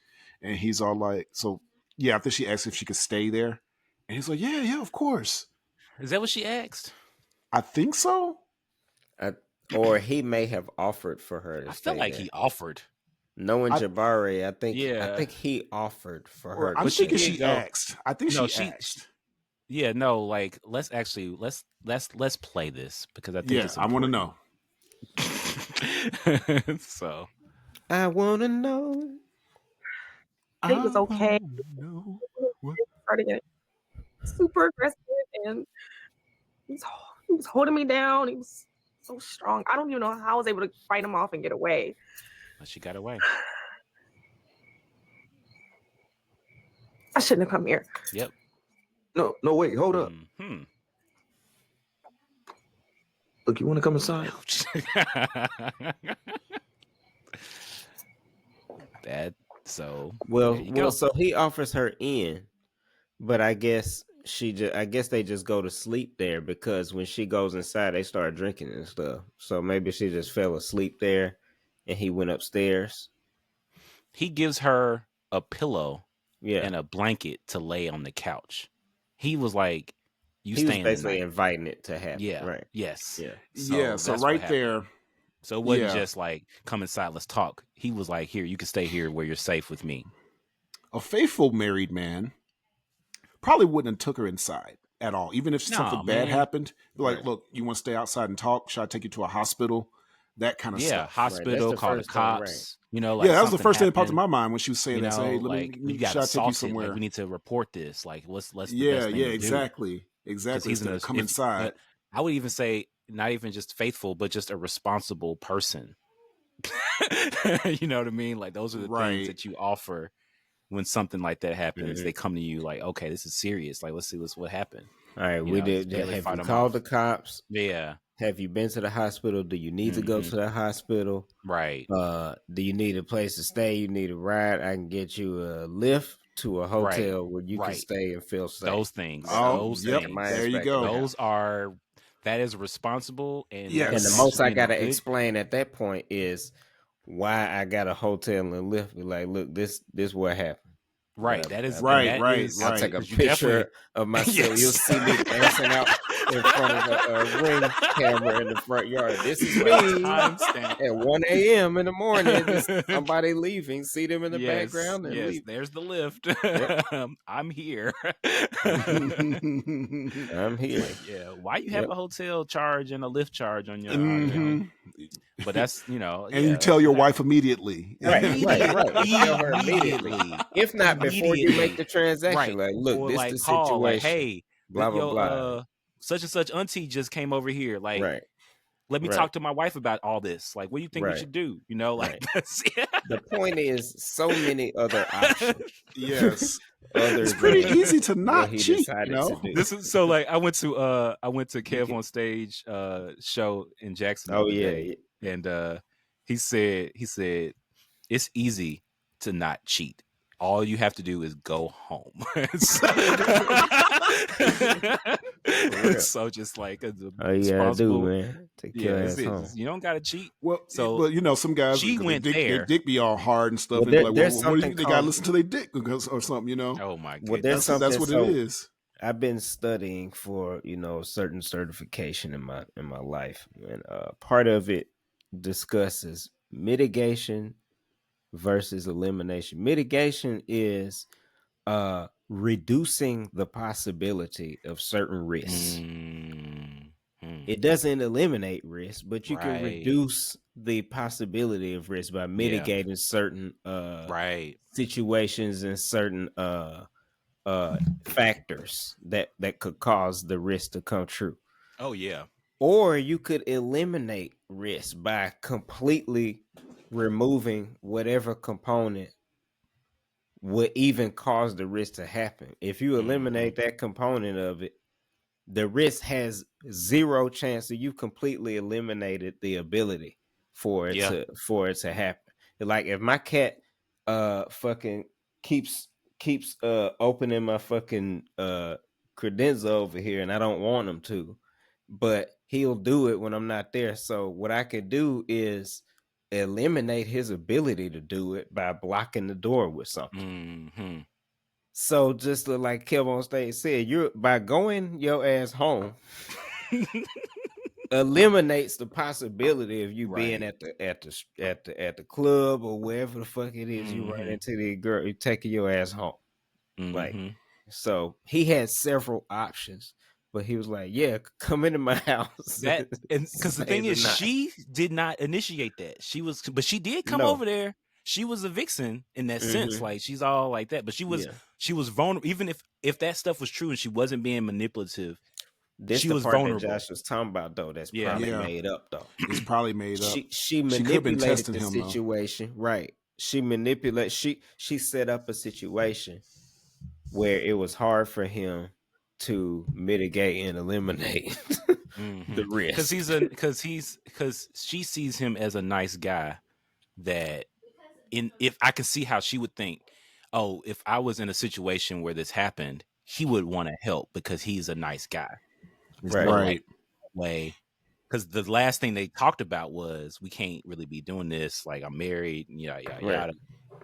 he's all like, so yeah. After she asked if she could stay there, and he's like, yeah, of course. Is that what she asked? I think so. Or he may have offered for her to stay. I feel like he offered. Knowing Jabari, I think he offered for her. I'm thinking she asked. I think she asked. Yeah, no, like let's play this because I think it's important. I want to know. So I want to know. I think it was okay. Starting it super aggressive, and he was holding me down. He was so strong. I don't even know how I was able to fight him off and get away. But she got away. I shouldn't have come here. Yep. No, wait, hold up. Look, you want to come inside? Bad. So so he offers her in, but I guess they just go to sleep there because when she goes inside, they start drinking and stuff. So maybe she just fell asleep there. And he went upstairs. He gives her a pillow and a blanket to lay on the couch. He was like, he was basically inviting it to happen. Yeah. Right. Yes. Yeah. So right there. So it wasn't just like, come inside, let's talk. He was like, here, you can stay here where you're safe with me. A faithful married man probably wouldn't have took her inside at all. Even if something bad happened. Like, look, you want to stay outside and talk? Should I take you to a hospital? That kind of stuff. Hospital, call the cops. Like that was the first thing that popped in my mind when she was saying that. Hey, you got assaulted. Like, we need to report this. Like, let's exactly. He's gonna come inside. I would even say not even just faithful, but just a responsible person. You know what I mean? Like those are the things that you offer when something like that happens. They come to you like, okay, this is serious. Like, let's see what happened. All right, we did. Have you called the cops? Yeah. Have you been to the hospital? Do you need to go to the hospital? Right. Do you need a place to stay? You need a ride? I can get you a lift to a hotel where you can stay and feel safe. Those things. Things. There you go. That is responsible. And and the most I got to explain at that point is why I got a hotel and lift. Like, look, this what happened. Right. That is right. I'll take a picture of myself. You'll see me dancing out in front of a ring camera in the front yard. This is me at 1 a.m. in the morning. Somebody leaving. See them in the background. And leave. There's the lift. I'm here. I'm here. Why you have a hotel charge and a lift charge on your but that's, and you tell your wife immediately. Right. Tell her immediately. If not before you make the transaction. Like, look, or this is the situation. Like, hey, blah, blah, blah. Such and such auntie just came over here. Like, let me talk to my wife about all this. Like, what do you think we should do? That's the point is so many other options. Yes. It's pretty easy to not cheat. This is so like I went to Kev on Stage show in Jacksonville. Oh yeah. And he said it's easy to not cheat. All you have to do is go home. So just like man. Take your ass home. You don't gotta cheat. Well, some guys she went there. Their dick be all hard and stuff. Well, and what do you think they gotta listen to their dick or something? Oh my god. That's what it is. I've been studying for a certain certification in my life, and part of it discusses mitigation versus elimination. Mitigation is reducing the possibility of certain risks. It doesn't eliminate risk, but you can reduce the possibility of risk by mitigating certain situations and certain factors that could cause the risk to come true. Oh yeah. Or you could eliminate risk by completely removing whatever component would even cause the risk to happen. If you eliminate that component of it, the risk has zero chance that you've completely eliminated the ability for it to happen. Like if my cat fucking keeps opening my fucking credenza over here and I don't want him to, but he'll do it when I'm not there. So what I could do is eliminate his ability to do it by blocking the door with something. So just like Kev on stage said, you're by going your ass home eliminates the possibility of you being at the club or wherever the fuck it is you run into the girl, you taking your ass home. Like, so he had several options, but he was like, "Yeah, come into my house." That and because the thing is, she did not initiate that. But she did come over there. She was a vixen in that sense, like she's all like that. But she was vulnerable. Even if that stuff was true and she wasn't being manipulative, she was vulnerable. That Josh was talking about though. That's probably made up though. It's probably made up. She manipulated the situation, right? She manipulated. She set up a situation where it was hard for him to mitigate and eliminate the risk. Because she sees him as a nice guy that if I could see how she would think, oh, if I was in a situation where this happened, he would want to help because he's a nice guy. Right. Way. Because the last thing they talked about was we can't really be doing this. Like I'm married, yada yada yada.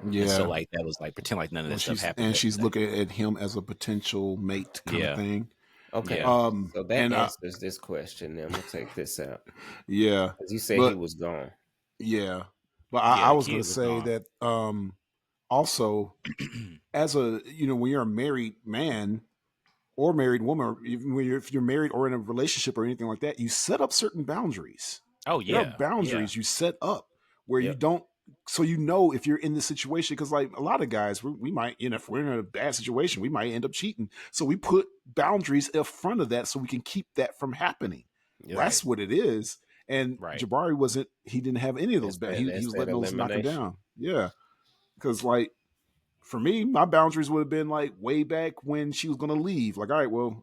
Yeah. And so like that was like pretend like none of that stuff happened. And she's looking at him as a potential mate kind of thing. Okay. So that answers this question. Then we'll take this out. Yeah. Because you said he was gone. Yeah. But I was going to say that also as a when you're a married man or married woman, or even if you're married or in a relationship or anything like that, you set up certain boundaries. Oh yeah. There are boundaries you set up where you don't. So if you're in this situation, because like a lot of guys, we might, if we're in a bad situation, we might end up cheating. So we put boundaries in front of that so we can keep that from happening. That's what it is. And Jabari he didn't have any of those boundaries. He was letting those knock him down. Yeah. Because like for me, my boundaries would have been like way back when she was going to leave. Like, all right, well,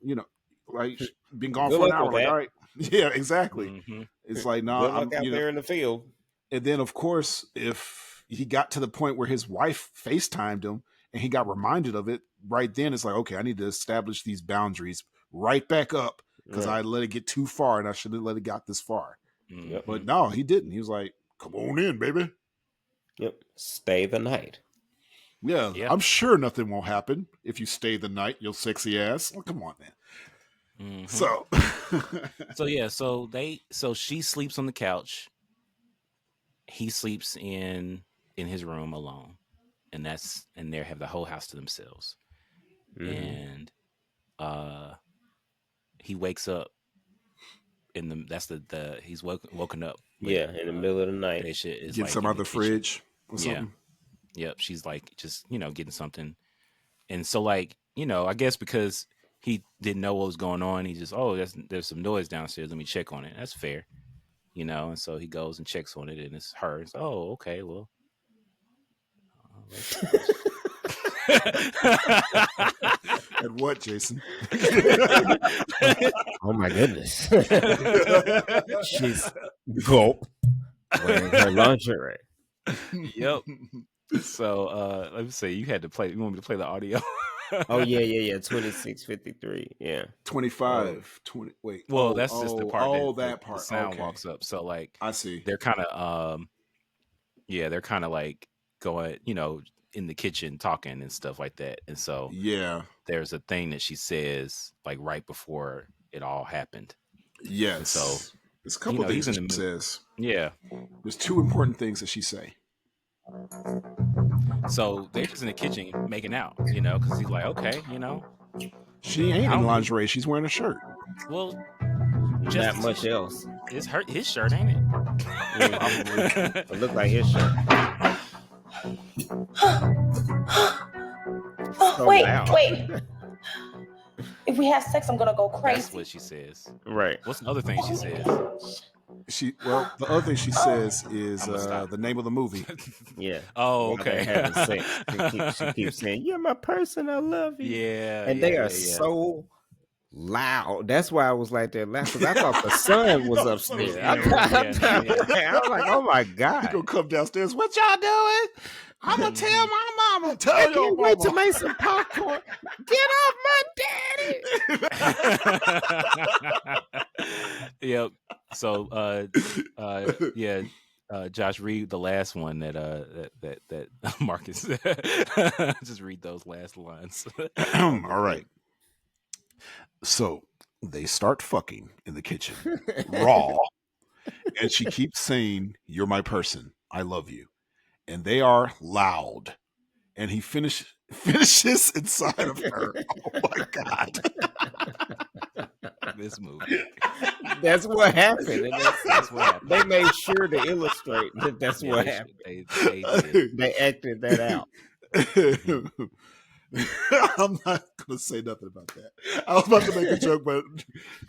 like been gone for an hour. Like, all right. Yeah, exactly. It's like, no, I'm out there in the field. And then, of course, if he got to the point where his wife FaceTimed him and he got reminded of it, right then it's like, okay, I need to establish these boundaries right back up because I let it get too far and I should have let it got this far. But no, he didn't. He was like, come on in, baby. Yep. Stay the night. Yeah, I'm sure nothing won't happen if you stay the night, you sexy ass. Well, come on, man. So so she sleeps on the couch. He sleeps in his room alone, and they have the whole house to themselves. And he wakes up he's woken up. In the middle of the night. Get like some out of the fridge or something. Yep, she's like just getting something, and so like I guess because he didn't know what was going on, he just there's some noise downstairs. Let me check on it. That's fair. And so he goes and checks on it, and it's her. It's, oh, okay, well. And what, Jason? Oh my goodness! She's gulp wearing her lingerie. Yep. So let me see. You want me to play the audio? Oh yeah. 26:53. Yeah. 25. 20. Wait. Well, that's just the part. That part. The sound walks up. So like, I see. They're kind of they're kind of like going. in the kitchen talking and stuff like that. And so Yeah. there's a thing that she says like right before it all happened. Yes. And so there's a couple things that she says. Yeah. There's two important things that she say. So they're just in the kitchen making out, you know, because he's like, okay, you know. She ain't in lingerie. She's wearing a shirt. Well, not much else. It's his shirt, ain't it? Yeah, it looked like his shirt. So wait. If we have sex, I'm gonna go crazy. That's what she says. Right. What's the other thing she says? The other thing she says is the name of the movie. Yeah. Oh, okay. Having sex. She keeps saying, "You're my person. I love you." Yeah. And they are so loud. That's why I was like that laughing, because I thought the son was upstairs. I was like, "Oh my God!" You gonna come downstairs? What y'all doing? I'm gonna tell my mama. Tell your mama. Wait to make some popcorn. Get off my daddy. Yep. So, Josh, read the last one that Marcus. Just read those last lines. All right. So they start fucking in the kitchen, raw, and she keeps saying, "You're my person. I love you." And they are loud. And he finishes inside of her. Oh my God. This movie. That's what happened. And that's what happened. They made sure to illustrate that that's what happened. They acted that out. I'm not going to say nothing about that. I was about to make a joke, but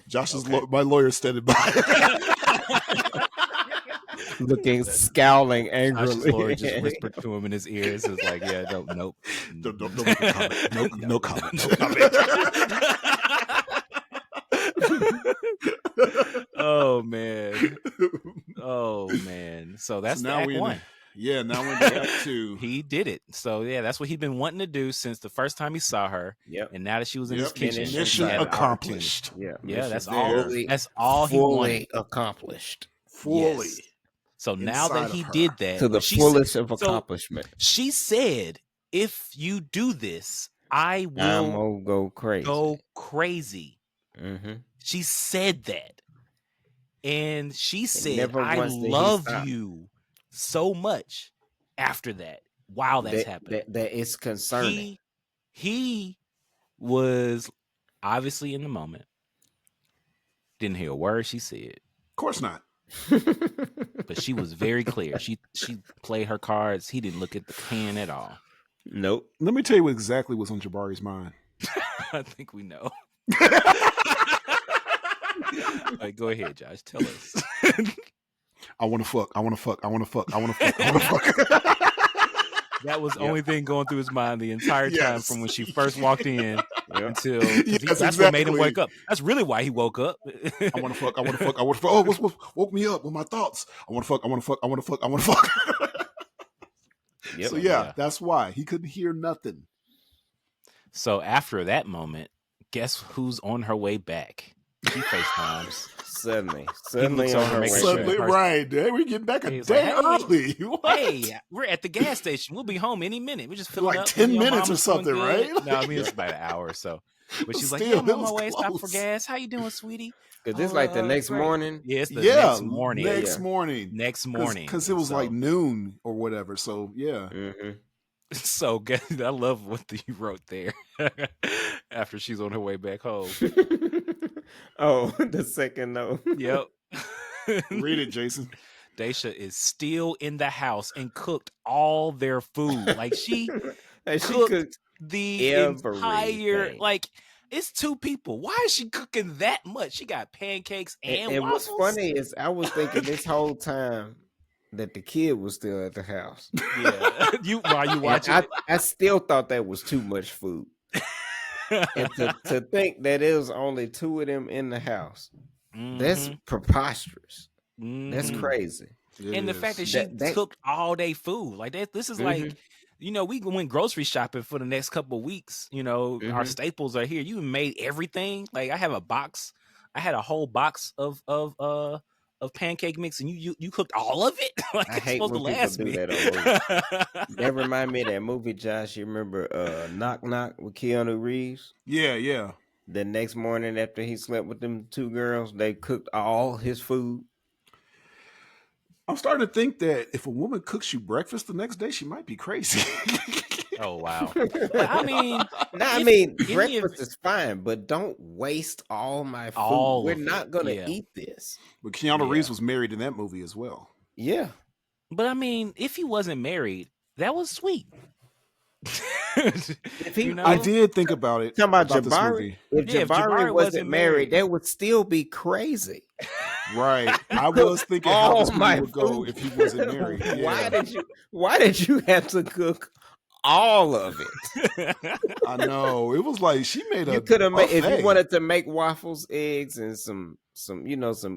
Josh's my lawyer standing by. Looking, scowling angrily. Josh's lawyer just whispered to him in his ears. It was like, yeah, nope. Don't make a comment. No comment. No comment. Oh man. So that's now Act 1. Now we're in Act 2. He did it. So yeah, that's what he'd been wanting to do since the first time he saw her. Yep. And now that she was in his kitchen, mission accomplished. Yeah, that's all he wanted. Accomplished. Fully. Yes. So now that he did that, to the fullest of accomplishment, she said, "If you do this, I will go crazy." Mm-hmm. She said that, and she said, "I love you so much." After that, while that's happening, that is concerning. He was obviously in the moment. Didn't hear a word she said. Of course not. But she was very clear. She played her cards. He didn't look at the can at all. Nope. Let me tell you exactly what's on Jabari's mind. I think we know. All right, go ahead, Josh. Tell us. I want to fuck. I want to fuck. I want to fuck. I want to fuck. I want to fuck. That was the only thing going through his mind the entire time from when she first walked in until that's what made him wake up. That's really why he woke up. I want to fuck. I want to fuck. I want to fuck. Oh, what woke me up with my thoughts? I want to fuck. I want to fuck. I want to fuck. I want to fuck. Yep. So that's why he couldn't hear nothing. So after that moment, guess who's on her way back? She FaceTimes. Suddenly on her way back. Suddenly, right. Hey, we're getting back a day early. What? Hey, we're at the gas station. We'll be home any minute. We just filling like up. 10 minutes or something, right? No, I mean, it's about an hour or so. But she's like, I'm on my way. Stop for gas. How you doing, sweetie? Because this like the next morning. Yeah, it's the next morning. Next morning. Because it was like noon or whatever. So, yeah. Mm-hmm. So, I love what you wrote there. After she's on her way back home. Oh, the second note. Yep. Read it, Jason. Daisha is still in the house and cooked all their food. Like she cooked the entire, like it's 2 people. Why is she cooking that much? She got pancakes and waffles. What's funny is I was thinking this whole time that the kid was still at the house. Yeah. While you watching it? I still thought that was too much food. And to think that it was only 2 of them in the house, that's preposterous. That's crazy. And the fact that she cooked all day food, like that, this is like, we went grocery shopping for the next couple of weeks. Our staples are here. You made everything. Like I have a box. I had a whole box of of pancake mix and you cooked all of it? Like I it's hate supposed to when people last do me. that on movies. That remind me of that movie, Josh. You remember Knock Knock with Keanu Reeves? Yeah. The next morning after he slept with them 2 girls, they cooked all his food. I'm starting to think that if a woman cooks you breakfast the next day, she might be crazy. Oh wow! But I mean, breakfast is fine, but don't waste all my food. All We're of not it, gonna yeah. eat this. But Keanu Reeves was married in that movie as well. Yeah, but I mean, if he wasn't married, that was sweet. If he, I did think about it. Talking about this Jabari. movie. If Jabari wasn't married, that would still be crazy. Right. I was thinking how this movie would go if he wasn't married. Yeah. Why did you have to cook all of it? I know. It was like she made You could have made if you wanted to make waffles, eggs, and some some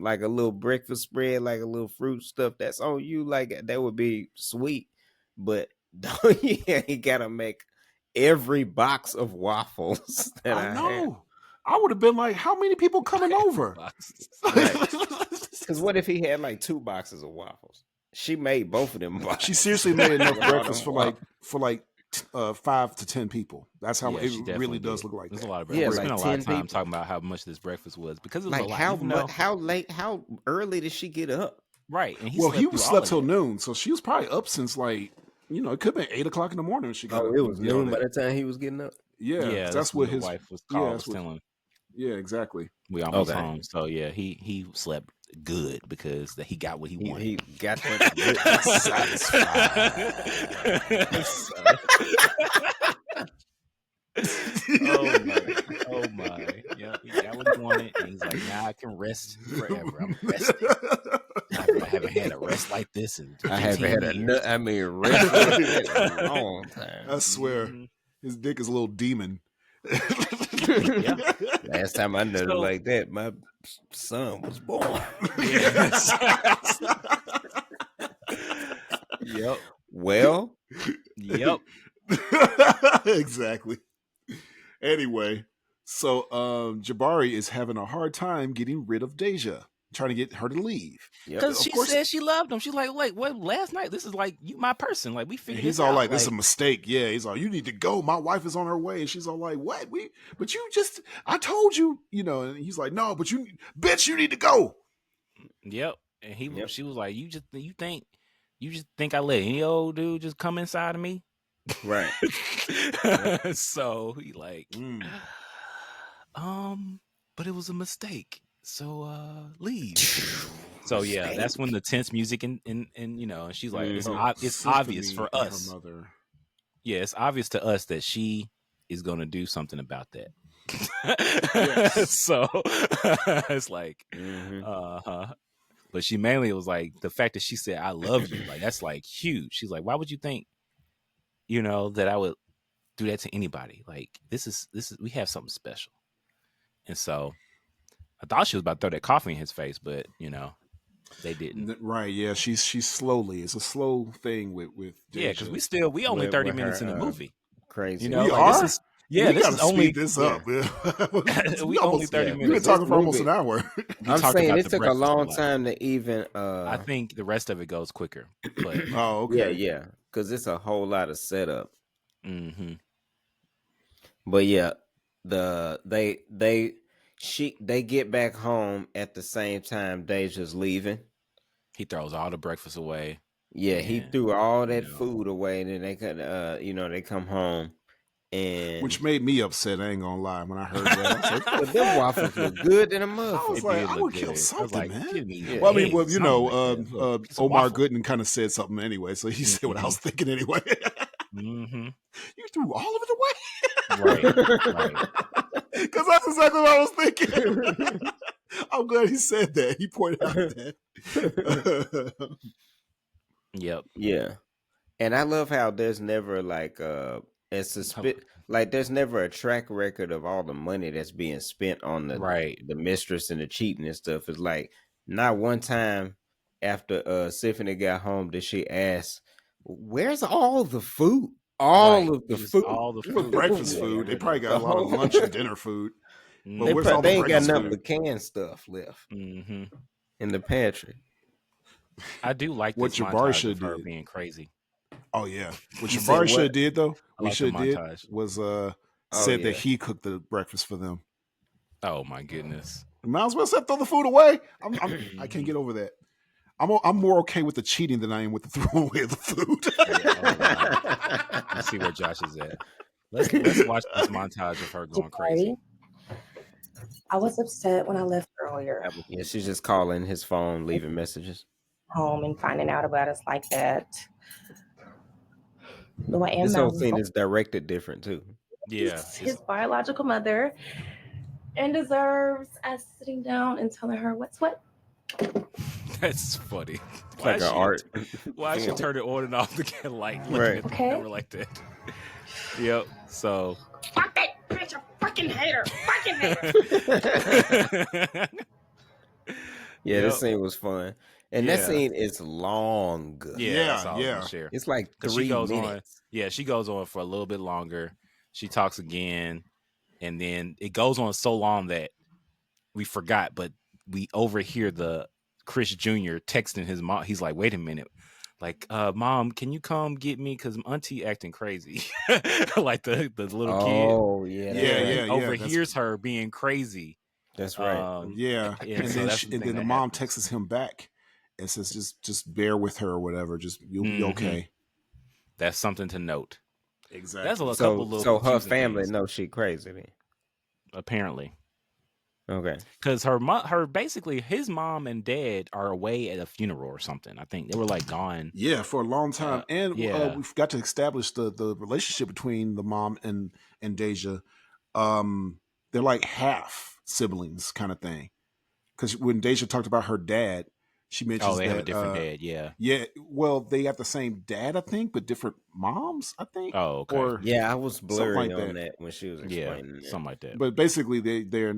like a little breakfast spread, like a little fruit stuff. That's on you. Like that would be sweet. But you gotta make every box of waffles that I know. Had. I would have been like, how many people coming over? Because what if he had like 2 boxes of waffles? She made both of them boxes. She seriously made enough breakfast for 5 to 10 people. That's how it really does look like. There's a lot of breakfast. We spent a lot of time talking about how much this breakfast was because it was like how early did she get up? Right, and he slept till noon, so she was probably up since it could have been 8 o'clock in the morning when she got up. It was noon by the time he was getting up. Yeah, that's what his wife was telling. Yeah, exactly. We almost home, so yeah, he slept good because he got what he wanted. He got that Oh my! Yeah, he got what he wanted, and he's like, "Now I can rest forever. I'm resting. I haven't had a rest like this in 15 I haven't had years. rest like that in a long time. I swear, his dick is a little demon. Yeah. Last time I noticed like that, my son was born. Yep. Well. Yep. Exactly. Anyway, so Jabari is having a hard time getting rid of Daisha, trying to get her to leave. Because she said she loved him. She's like, what? Last night, this is like you, my person. Like we figured. He's this all out. like, "This is a mistake." Yeah, he's all, "You need to go. My wife is on her way." And she's all like, "What? But you just, I told you, And he's like, "No, but you need to go." Yep. And she was like, "You just think I let any old dude just come inside of me?" Right. So he like, but it was a mistake. So leave. So yeah, that's when the tense music and she's like, it's obvious for us. Yeah, it's obvious to us that she is gonna do something about that. So it's like, But she mainly was like the fact that she said, "I love you," like that's like huge. She's like, why would you think, that I would do that to anybody? Like this is we have something special. And so I thought she was about to throw that coffee in his face, but they didn't. Right? Yeah, she's slowly. It's a slow thing with Daisha. because we only 30 minutes in the movie. Crazy. We are. This is only this up. we only 30 minutes. We've been talking for almost an hour. I'm saying it took a long time to even. I think the rest of it goes quicker. But okay. Yeah, because it's a whole lot of setup. Mm-hmm. But yeah, they get back home at the same time Deja's leaving. He throws all the breakfast away. Yeah, he threw all that food away, and then they could, they come home, and which made me upset. I ain't gonna lie. When I heard that, I was like, but them waffles look good in a motherfucker. I was like, I would kill something, man. Yeah, well, I mean, Omar Gooden kind of said something anyway, so he said what I was thinking anyway. Mm-hmm. You threw all of it away, right? Because that's exactly what I was thinking. I'm glad he said that. He pointed out that. Yep. Yeah, and I love how there's never like there's never a track record of all the money that's being spent on the mistress and the cheating and stuff. It's like not one time after Symphony got home did she ask, "Where's all the food? All of the food, breakfast food. They probably got a lot of lunch and dinner food. But they ain't got nothing but canned stuff left." Mm-hmm. in the pantry. I do like What this Jabari montage should of her did. being crazy. Oh yeah, what You said Jabari should what? have did though. I We like the should have did montage. was Oh, said that yeah. he cooked the breakfast for them. Oh my goodness. Might as well say throw the food away. I can't get over that. I'm more okay with the cheating than I am with the throwing away of the food. Oh, wow. Let's see where Josh is at. Let's watch this montage of her going crazy. I was upset when I left earlier Yeah, she's just calling his phone, leaving messages. home and finding out about us like that. Though I am This whole malleable, scene is directed different too. Yeah. he's his biological mother and deserves us sitting down and telling her what's what. That's funny. It's like an art. Why she turn it on and off the light looking Right. at the Okay. camera like that? Yep. So Fuck that bitch! I fucking hate her. Fucking hate her. Yeah, this scene was fun. And that Yeah. scene is long. Yeah, that's all I was gonna yeah. share. It's like 'Cause 3 she goes minutes. she goes on for a little bit longer. She talks again, and then it goes on so long that we forgot, but we overhear the Chris Jr. texting his mom. He's like, wait a minute. Like, Mom, can you come get me? Because Auntie acting crazy. Like the little kid. Oh, yeah. Yeah, right. yeah. Overhears her being crazy. That's right. Yeah, and and so then that's the thing the that mom happens. texts him back and says, "Just bear with her or whatever. Just you'll be Mhm. okay." That's something to note. Exactly. That's a couple So little her confusing family things, knows she crazy then. apparently. Okay. Because her basically his mom and dad are away at a funeral or something. I think they were like gone. Yeah, for a long time, and yeah. we forgot to establish the relationship between the mom and Daisha. They're like half siblings, kind of thing. Because when Daisha talked about her dad, she mentions they that have a different dad. Yeah. yeah. Well, they have the same dad, I think, but different moms, I think. Oh, okay. Or Yeah, I was blurry like on that when she was explaining that. Something like that. but basically they're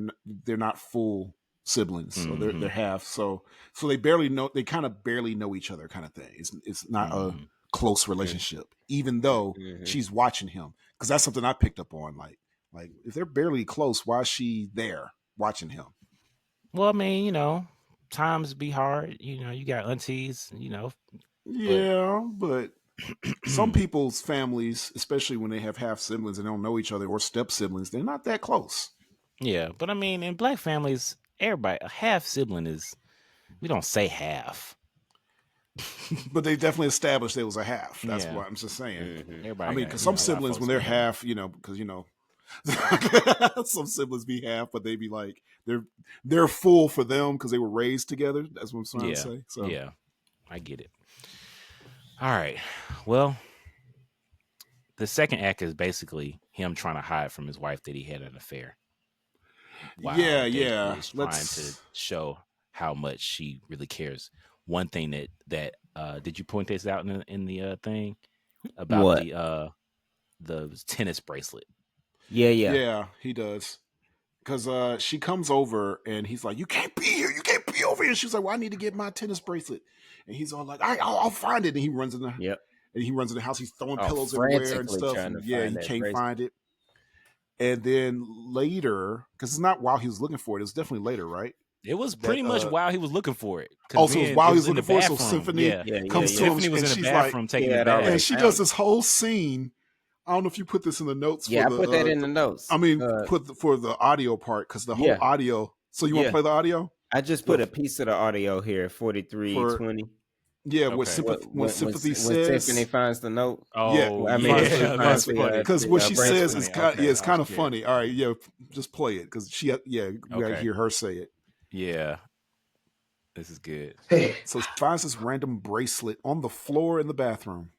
not full siblings, so they're half. So they barely know. They kind of barely know each other, kind of thing. It's not a close relationship, even though she's watching him. Because that's something I picked up on. Like if they're barely close, why is she there watching him? Well, I mean, times be hard. You got aunties. Yeah, but some people's families, especially when they have half siblings and they don't know each other or step siblings, they're not that close. Yeah, but I mean, in black families, everybody a half sibling is. We don't say half. But they definitely established there was a half. That's Yeah. what I'm just saying. Everybody. I mean, because some siblings, when they're half, because some siblings be half, but they be like they're full for them because they were raised together. That's what I'm trying to say. So yeah, I get it. All right. Well, the second act is basically him trying to hide from his wife that he had an affair. Yeah. Is trying to show how much she really cares. One thing that did you point this out in the thing about what? The tennis bracelet? Yeah. He does. Because she comes over and he's like, "You can't be here. You can't be over here." And she's like, "Well, I need to get my tennis bracelet." And he's all like, I'll find it. And he runs in there. Yep. And he runs in the house. He's throwing pillows everywhere and stuff. And he can't find it. And then later, because it's not while he was looking for it, it was definitely later, right? It was pretty much while he was looking for it. So it was while he was looking for it. So Symphony comes to him. Symphony was in the bathroom taking it a bath. And she does this whole scene. I don't know if you put this in the notes. Yeah, I put that in the notes. I mean, for the audio part, because the whole audio. So you want to play the audio? I just put a piece of the audio here, 4320. Yeah, when Sympathy says, when Symphony finds the note. Oh, I mean, that's funny because what she says is kind. It's kind of funny. All right, just play it because we gotta hear her say it. Yeah, this is good. Hey, so she finds this random bracelet on the floor in the bathroom.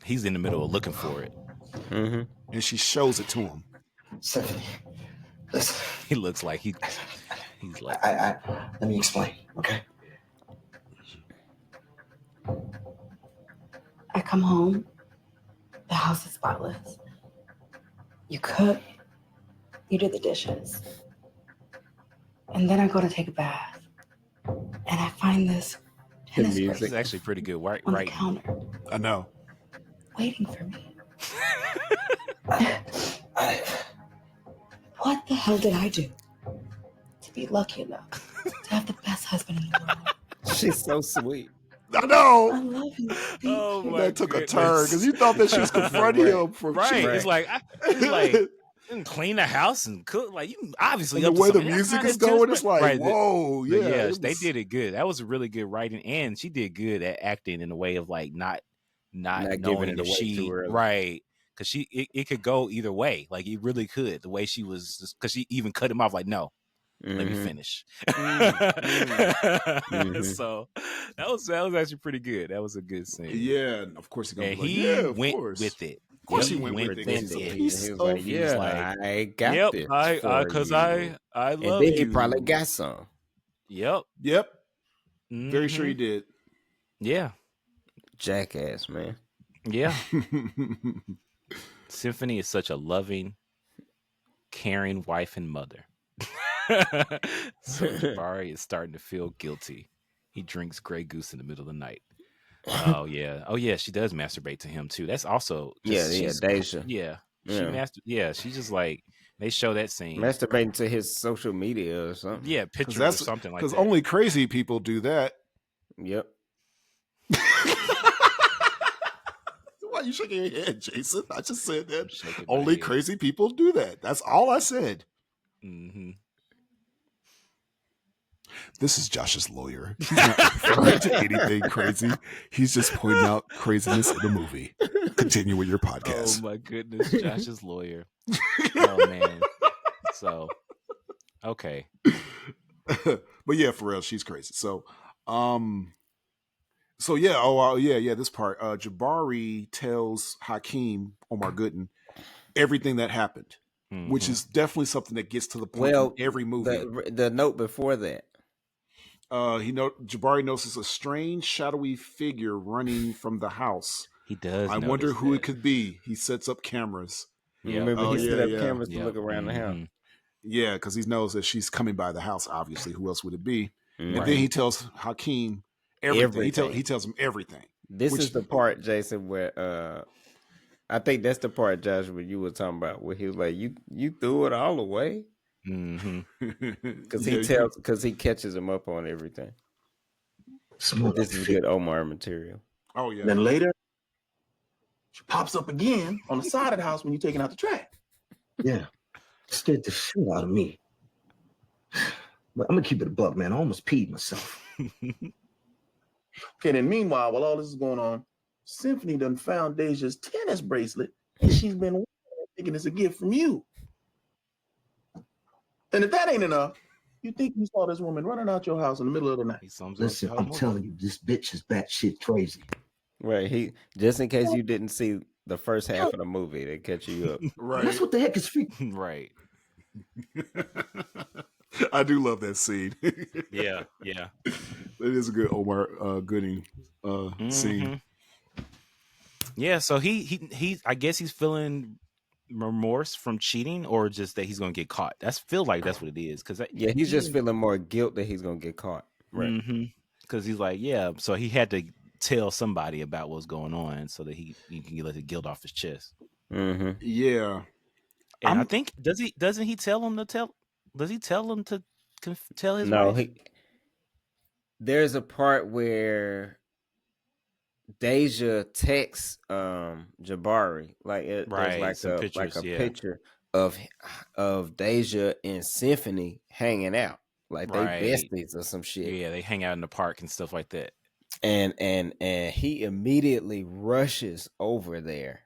He's in the middle of looking for it, and she shows it to him. Symphony, listen. He looks like he's like. Let me explain, okay? I come home, the house is spotless. You cook, you do the dishes. And then I go to take a bath. And I find this tennis This is actually pretty good. Right, on the counter. I know. Waiting for me. What the hell did I do to be lucky enough to have the best husband in the world. She's so sweet. I know. I love you. Thank Oh you. my That took a goodness. turn because you thought that she was confronting Right. him for Right. cheating. It's like it's like you clean the house and cook. Like you obviously And up the to way the something. That's music kinda is going, it's intense, like, right? whoa, But yeah. yeah, they did it good. That was a really good writing, and she did good at acting in a way of like not Not giving knowing it if away she too early. right because it could go either way. Like it really could. The way she was because she even cut him off. Like no, let me finish. So that was actually pretty good. That was a good scene. Yeah, and of course he's gonna And be like, he yeah, of went course. with it. Of course He he went with it because he's a it. piece He was of like, yeah, like, I got yep, this I because for you. I And love then you. he probably got some. Yep. Very sure he did. Yeah. Jackass, man. Yeah. Symphony is such a loving, caring wife and mother. So Jabari is starting to feel guilty. He drinks Grey Goose in the middle of the night. Oh yeah, she does masturbate to him too. That's also just, Daisha. She's just like they show that scene. Masturbating to his social media or something. Yeah, pictures or something like that. Because only crazy people do that. Yep. Why are you shaking your head, Jason? I just said that only crazy people do that. That's all I said. Mm-hmm. This is Josh's lawyer. He's not referring to anything crazy. He's just pointing out craziness in the movie. Continue with your podcast. Oh my goodness, Josh's lawyer. Oh man. So, okay. But yeah, for real, she's crazy. So this part. Jabari tells Hakeem, Omar Gooden, everything that happened, which is definitely something that gets to the point in every movie. The note before that. Jabari notices a strange, shadowy figure running from the house. He does. I wonder who it could be. He sets up cameras. Yeah. Remember, he set up cameras to look around the house. Yeah, because he knows that she's coming by the house. Obviously, who else would it be? Mm-hmm. And then he tells Hakeem everything. He tells him everything. This is the part, Jason, where I think that's the part, Josh, where you were talking about, where he was like, "You threw it all away," because he catches him up on everything. This is good Omar material. Oh yeah. Then later, she pops up again on the side of the house when you're taking out the trash. Yeah, scared the shit out of me. But I'm gonna keep it a buck, man. I almost peed myself. Okay, then meanwhile, while all this is going on, Symphony done found Daisha's tennis bracelet, and she's been wearing it, thinking it's a gift from you. And if that ain't enough, you think you saw this woman running out your house in the middle of the night. Listen, I'm telling you, this bitch is batshit crazy. Right. Just in case you didn't see the first half of the movie, they catch you up. Right. That's what the heck is freaking. Right. I do love that scene. Yeah. It is a good Omar Gooding scene. Yeah, so he I guess he's feeling remorse from cheating, or just that he's gonna get caught. Feel like that's what it is. He's just feeling more guilt that he's gonna get caught. Right. Because he's like, so he had to tell somebody about what's going on so that he can let the guilt off his chest. Yeah. And I think doesn't he tell him to tell? Does he tell him to tell his wife? There's a part where Daisha texts Jabari, like there's like a picture of Daisha and Symphony hanging out, like they besties or some shit. Yeah, they hang out in the park and stuff like that. And he immediately rushes over there.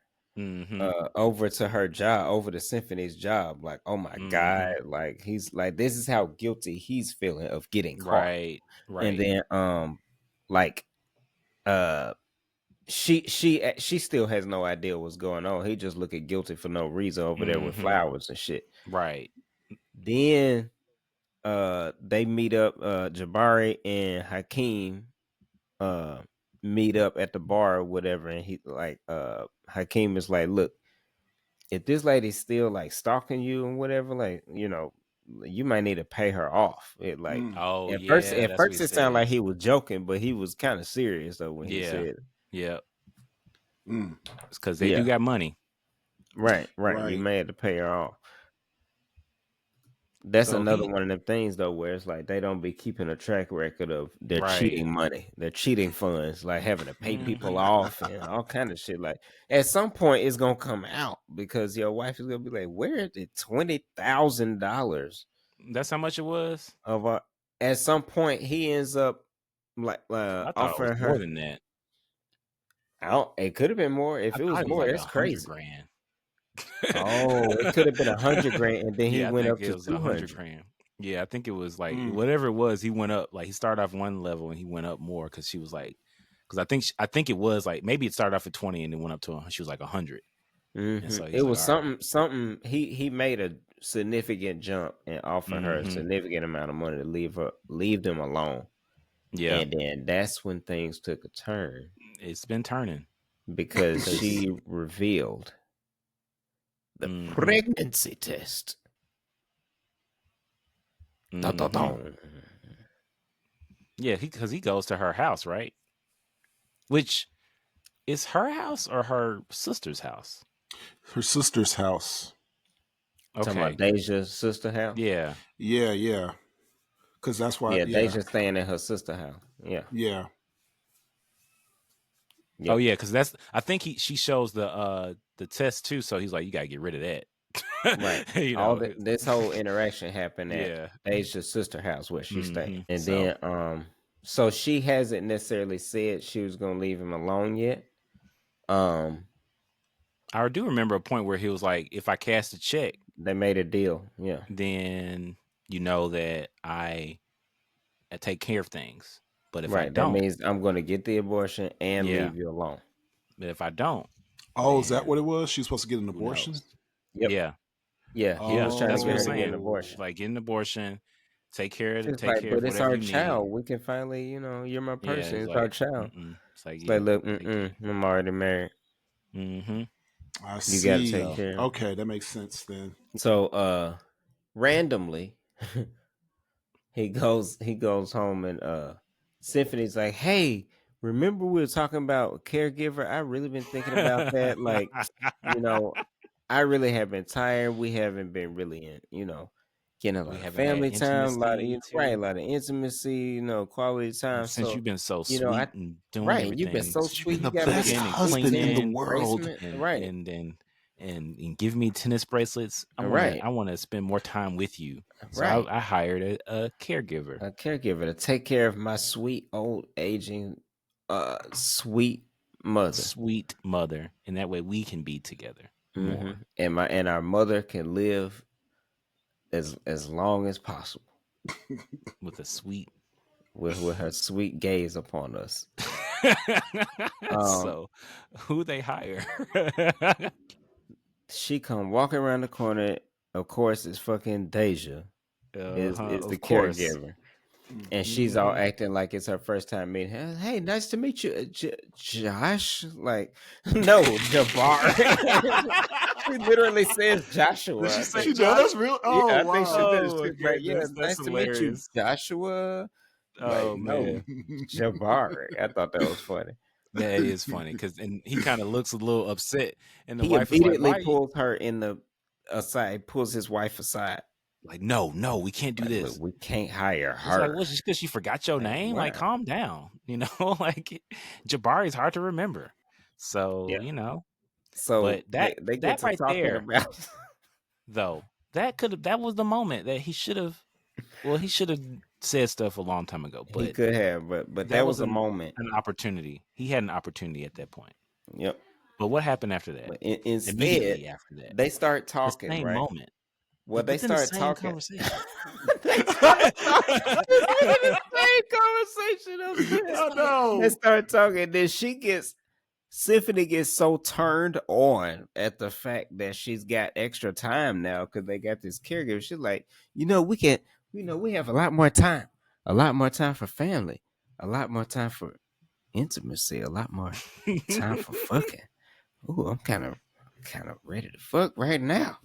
Over to her job, over to Symphony's job, like, oh my god, like he's like, this is how guilty he's feeling of getting caught. Right. And then she still has no idea what's going on. He just looking guilty for no reason over there with flowers and shit. Right. Then they meet up, Jabari and Hakeem meet up at the bar or whatever, and he like Hakeem is like, look, if this lady's still like stalking you and whatever, like, you know, you might need to pay her off. It like at first it sounded like he was joking, but he was kind of serious though when he said it's because they do got money. Right. You may have to pay her off. That's So another one of them things though, where it's like they don't be keeping a track record of their cheating money, their cheating funds, like having to pay people off and all kind of shit. Like at some point, it's gonna come out because your wife is gonna be like, "Where did $20,000?" That's how much it was. Of at some point, he ends up like I thought it offering was her more than that. It could have been more. If it was more, like that's crazy. $100,000. Oh, it could have been $100,000, and then he Yeah, I went think up it to was 200. $100,000. Yeah, I think it was like whatever it was. He went up. Like he started off one level and he went up more because she was like, because I think it was like maybe it started off at 20 and then went up to she was like 100. And so It was something. He made a significant jump and offered her a significant amount of money to leave them alone. Yeah, and then that's when things took a turn. It's been turning because she revealed the pregnancy test. Yeah, because he goes to her house, right? Which is her house or her sister's house? Her sister's house. Okay. Talking about Daisha's sister house? Yeah. Because that's why. Yeah, Daisha's staying at her sister's house. Yeah. Oh yeah, because I think she shows the test too, so he's like, you gotta get rid of that. Right. This whole interaction happened at Daisha's sister house where she stayed. And then so she hasn't necessarily said she was gonna leave him alone yet. I do remember a point where he was like, if I cast a check, they made a deal. Yeah. Then you know that I take care of things. But if I don't, that means I'm going to get the abortion and leave you alone. But if I don't, is that what it was? She's supposed to get an abortion. Yep. Yeah. He was trying to get saying. An abortion. Like get an abortion, take care of it. But it's our child. We can finally, you're my person. It's our child. It's like, look, I'm already married. I see. You got to take care. Okay, that makes sense then. So, randomly, he goes home and Symphony's like, hey, remember we were talking about caregiver? I really been thinking about that. Like, I really have been tired. We haven't been really in, getting a lot of family time, a lot of intimacy, quality time. Since you've been so sweet and doing everything. You've been so sweet. You've been the best husband in the world. And give me tennis bracelets. I want to spend more time with you. So I hired a caregiver. A caregiver to take care of my sweet old aging sweet mother. Sweet mother. And that way we can be together more. And our mother can live as long as possible. With a sweet with her sweet gaze upon us. So who they hire? She come walking around the corner. Of course, it's fucking Daisha. Is the caregiver. And she's all acting like it's her first time meeting him. Hey, nice to meet you, Josh. Like, no, Jabbar. She literally says Joshua. She does, real? Oh, yeah, I wow. think she does. Okay. Yeah, nice to meet you, Joshua. Oh, man. Jabbar. I thought that was funny. That is funny because he kind of looks a little upset, and the he wife immediately is like, pulls her pulls his wife aside. Like, no, we can't do this. We can't hire her. Like, well, just because she forgot your name? Like, calm down. Like Jabari's hard to remember. So, So but they get right there, about... though, that was the moment that he should have said stuff a long time ago. But he could have, but that was a moment. An opportunity. He had an opportunity at that point. Yep. But what happened after that? Instead, after that, they start talking. The same right? moment. Well, they start talking. Conversation. Oh no! They start talking. Then Symphony gets so turned on at the fact that she's got extra time now because they got this caregiver. She's like, we have a lot more time for family, a lot more time for intimacy, a lot more time for fucking. Ooh, I'm kind of ready to fuck right now.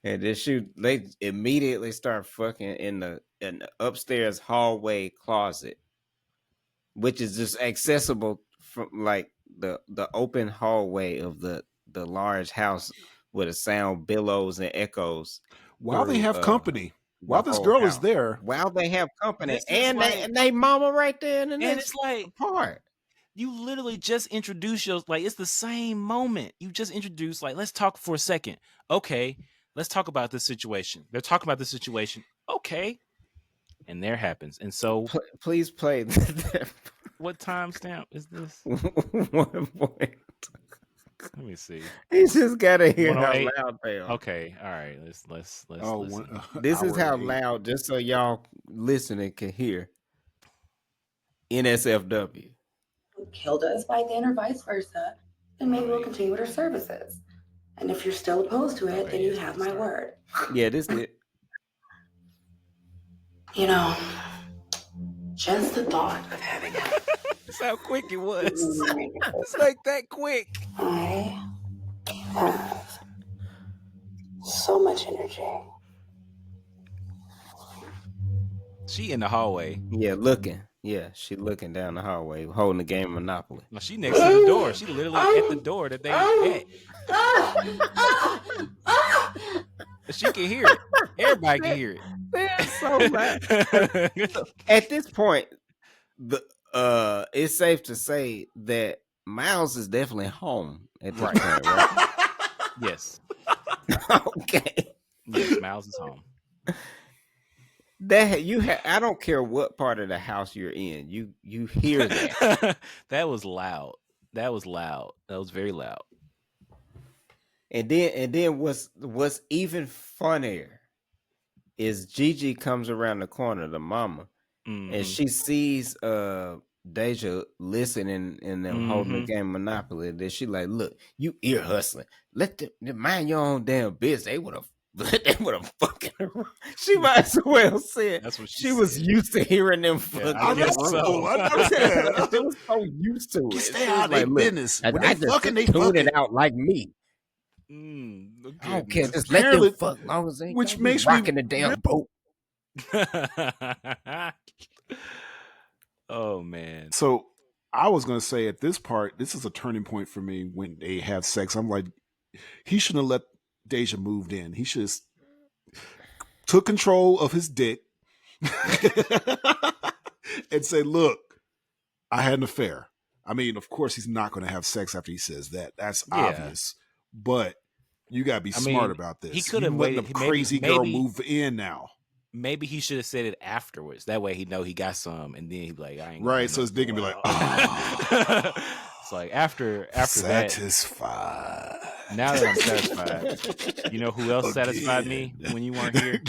And then they immediately start fucking in the upstairs hallway closet, which is just accessible from like the open hallway of the large house where the sound billows and echoes. While they have company. while this girl is there, while they have company, This is and like- they mama right there in the and next it's like part. you literally just introduce your, like, it's the same moment. You just introduce, like, let's talk for a second. Okay, let's talk about this situation. They're talking about the situation. Okay. And there happens. And so Please play. what timestamp is this? 1 point. Let me see. He just gotta hear how 108? loud they are. Okay, all right. Let's oh, listen. This is hour how and 8. loud, just so y'all listening can hear. NSFW. killed us by then or vice versa, then maybe we'll continue with our services. And if you're still opposed to it, then you have my word. Yeah, this is it. You know, just the thought of having That's how quick it was. a It's like that quick. I have so much energy. She in the hallway. Yeah, looking. Yeah, she looking down the hallway, holding the game of Monopoly. No, she next to the door. She literally at the door that they at. She can hear it. Everybody can hear it. That's so loud. At this point, it's safe to say that Miles is definitely home at this point, right? Yes. Okay. Yes, Miles is home. I don't care what part of the house you're in. You hear that. That was loud. That was loud. That was very loud. And then what's even funnier is Gigi comes around the corner, the mama, and she sees Daisha listening and them holding the game Monopoly. And then she like, look, you ear hustling. Let them mind your own damn business. They would have fucking around. She might as well said That's what she was used to hearing them fucking I guess so. She was so used to it. Stay She out was of their "Look, business. When I they just fucking, they tune fucking. it out like me. I don't care. Just let them Apparently- fuck long as they which don't be makes me rocking the damn boat. Oh man. So I was gonna say at this part, this is a turning point for me when they have sex. I'm like, he shouldn't have let Daisha moved in. He should have took control of his dick and say, look, I had an affair. I mean, of course he's not gonna have sex after he says that. That's obvious. But you gotta be smart about this. He could have letting waited. the crazy girl move in now. Maybe he should have said it afterwards. That way he know he got some, and then he'd be like, I ain't right. So his dick can be like, oh. It's like after satisfied. that. Now that I'm satisfied, you know who else satisfied me when you weren't here?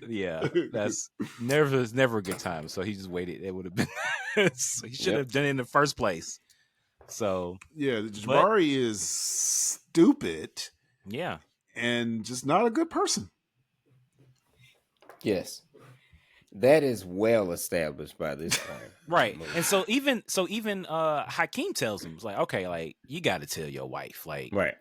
Yeah, that's never a good time. So he just waited. It would have been. So he should have done it in the first place. So yeah, Jabari is stupid. Yeah, and just not a good person. Yes, that is well established by this point, right? And so even Hakeem tells him, it's like, okay, like you got to tell your wife, like, right?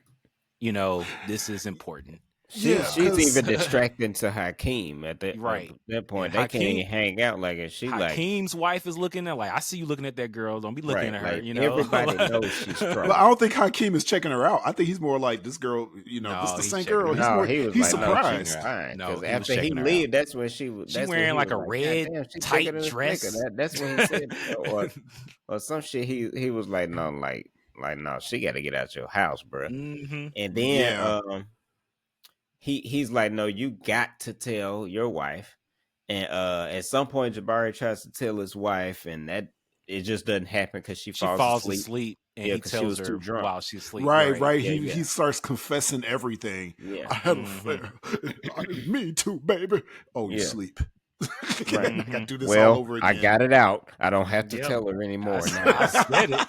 You know, this is important. She's even distracting to Hakeem at that point. Yeah, they can't even hang out like it. Hakeem's wife is looking at like, I see you looking at that girl. Don't be looking at her. Like, you know, everybody knows she's strong. But I don't think Hakeem is checking her out. I think he's more like this girl. You know, this is the same girl. He's surprised. No, after he leave, that's when she was. She wearing like a red tight dress. That's when he said, or some shit. He was like, no, she got to get out your house, bro. Mm-hmm. And then He's like, no, you got to tell your wife. And at some point, Jabari tries to tell his wife, and that it just doesn't happen because she falls asleep. And he tells her while she's asleep. Right. He starts confessing everything. Yeah. I had an affair. Me too, baby. Oh, you sleep. Right. I gotta do this all over again. I got it out. I don't have to tell her anymore. I said it.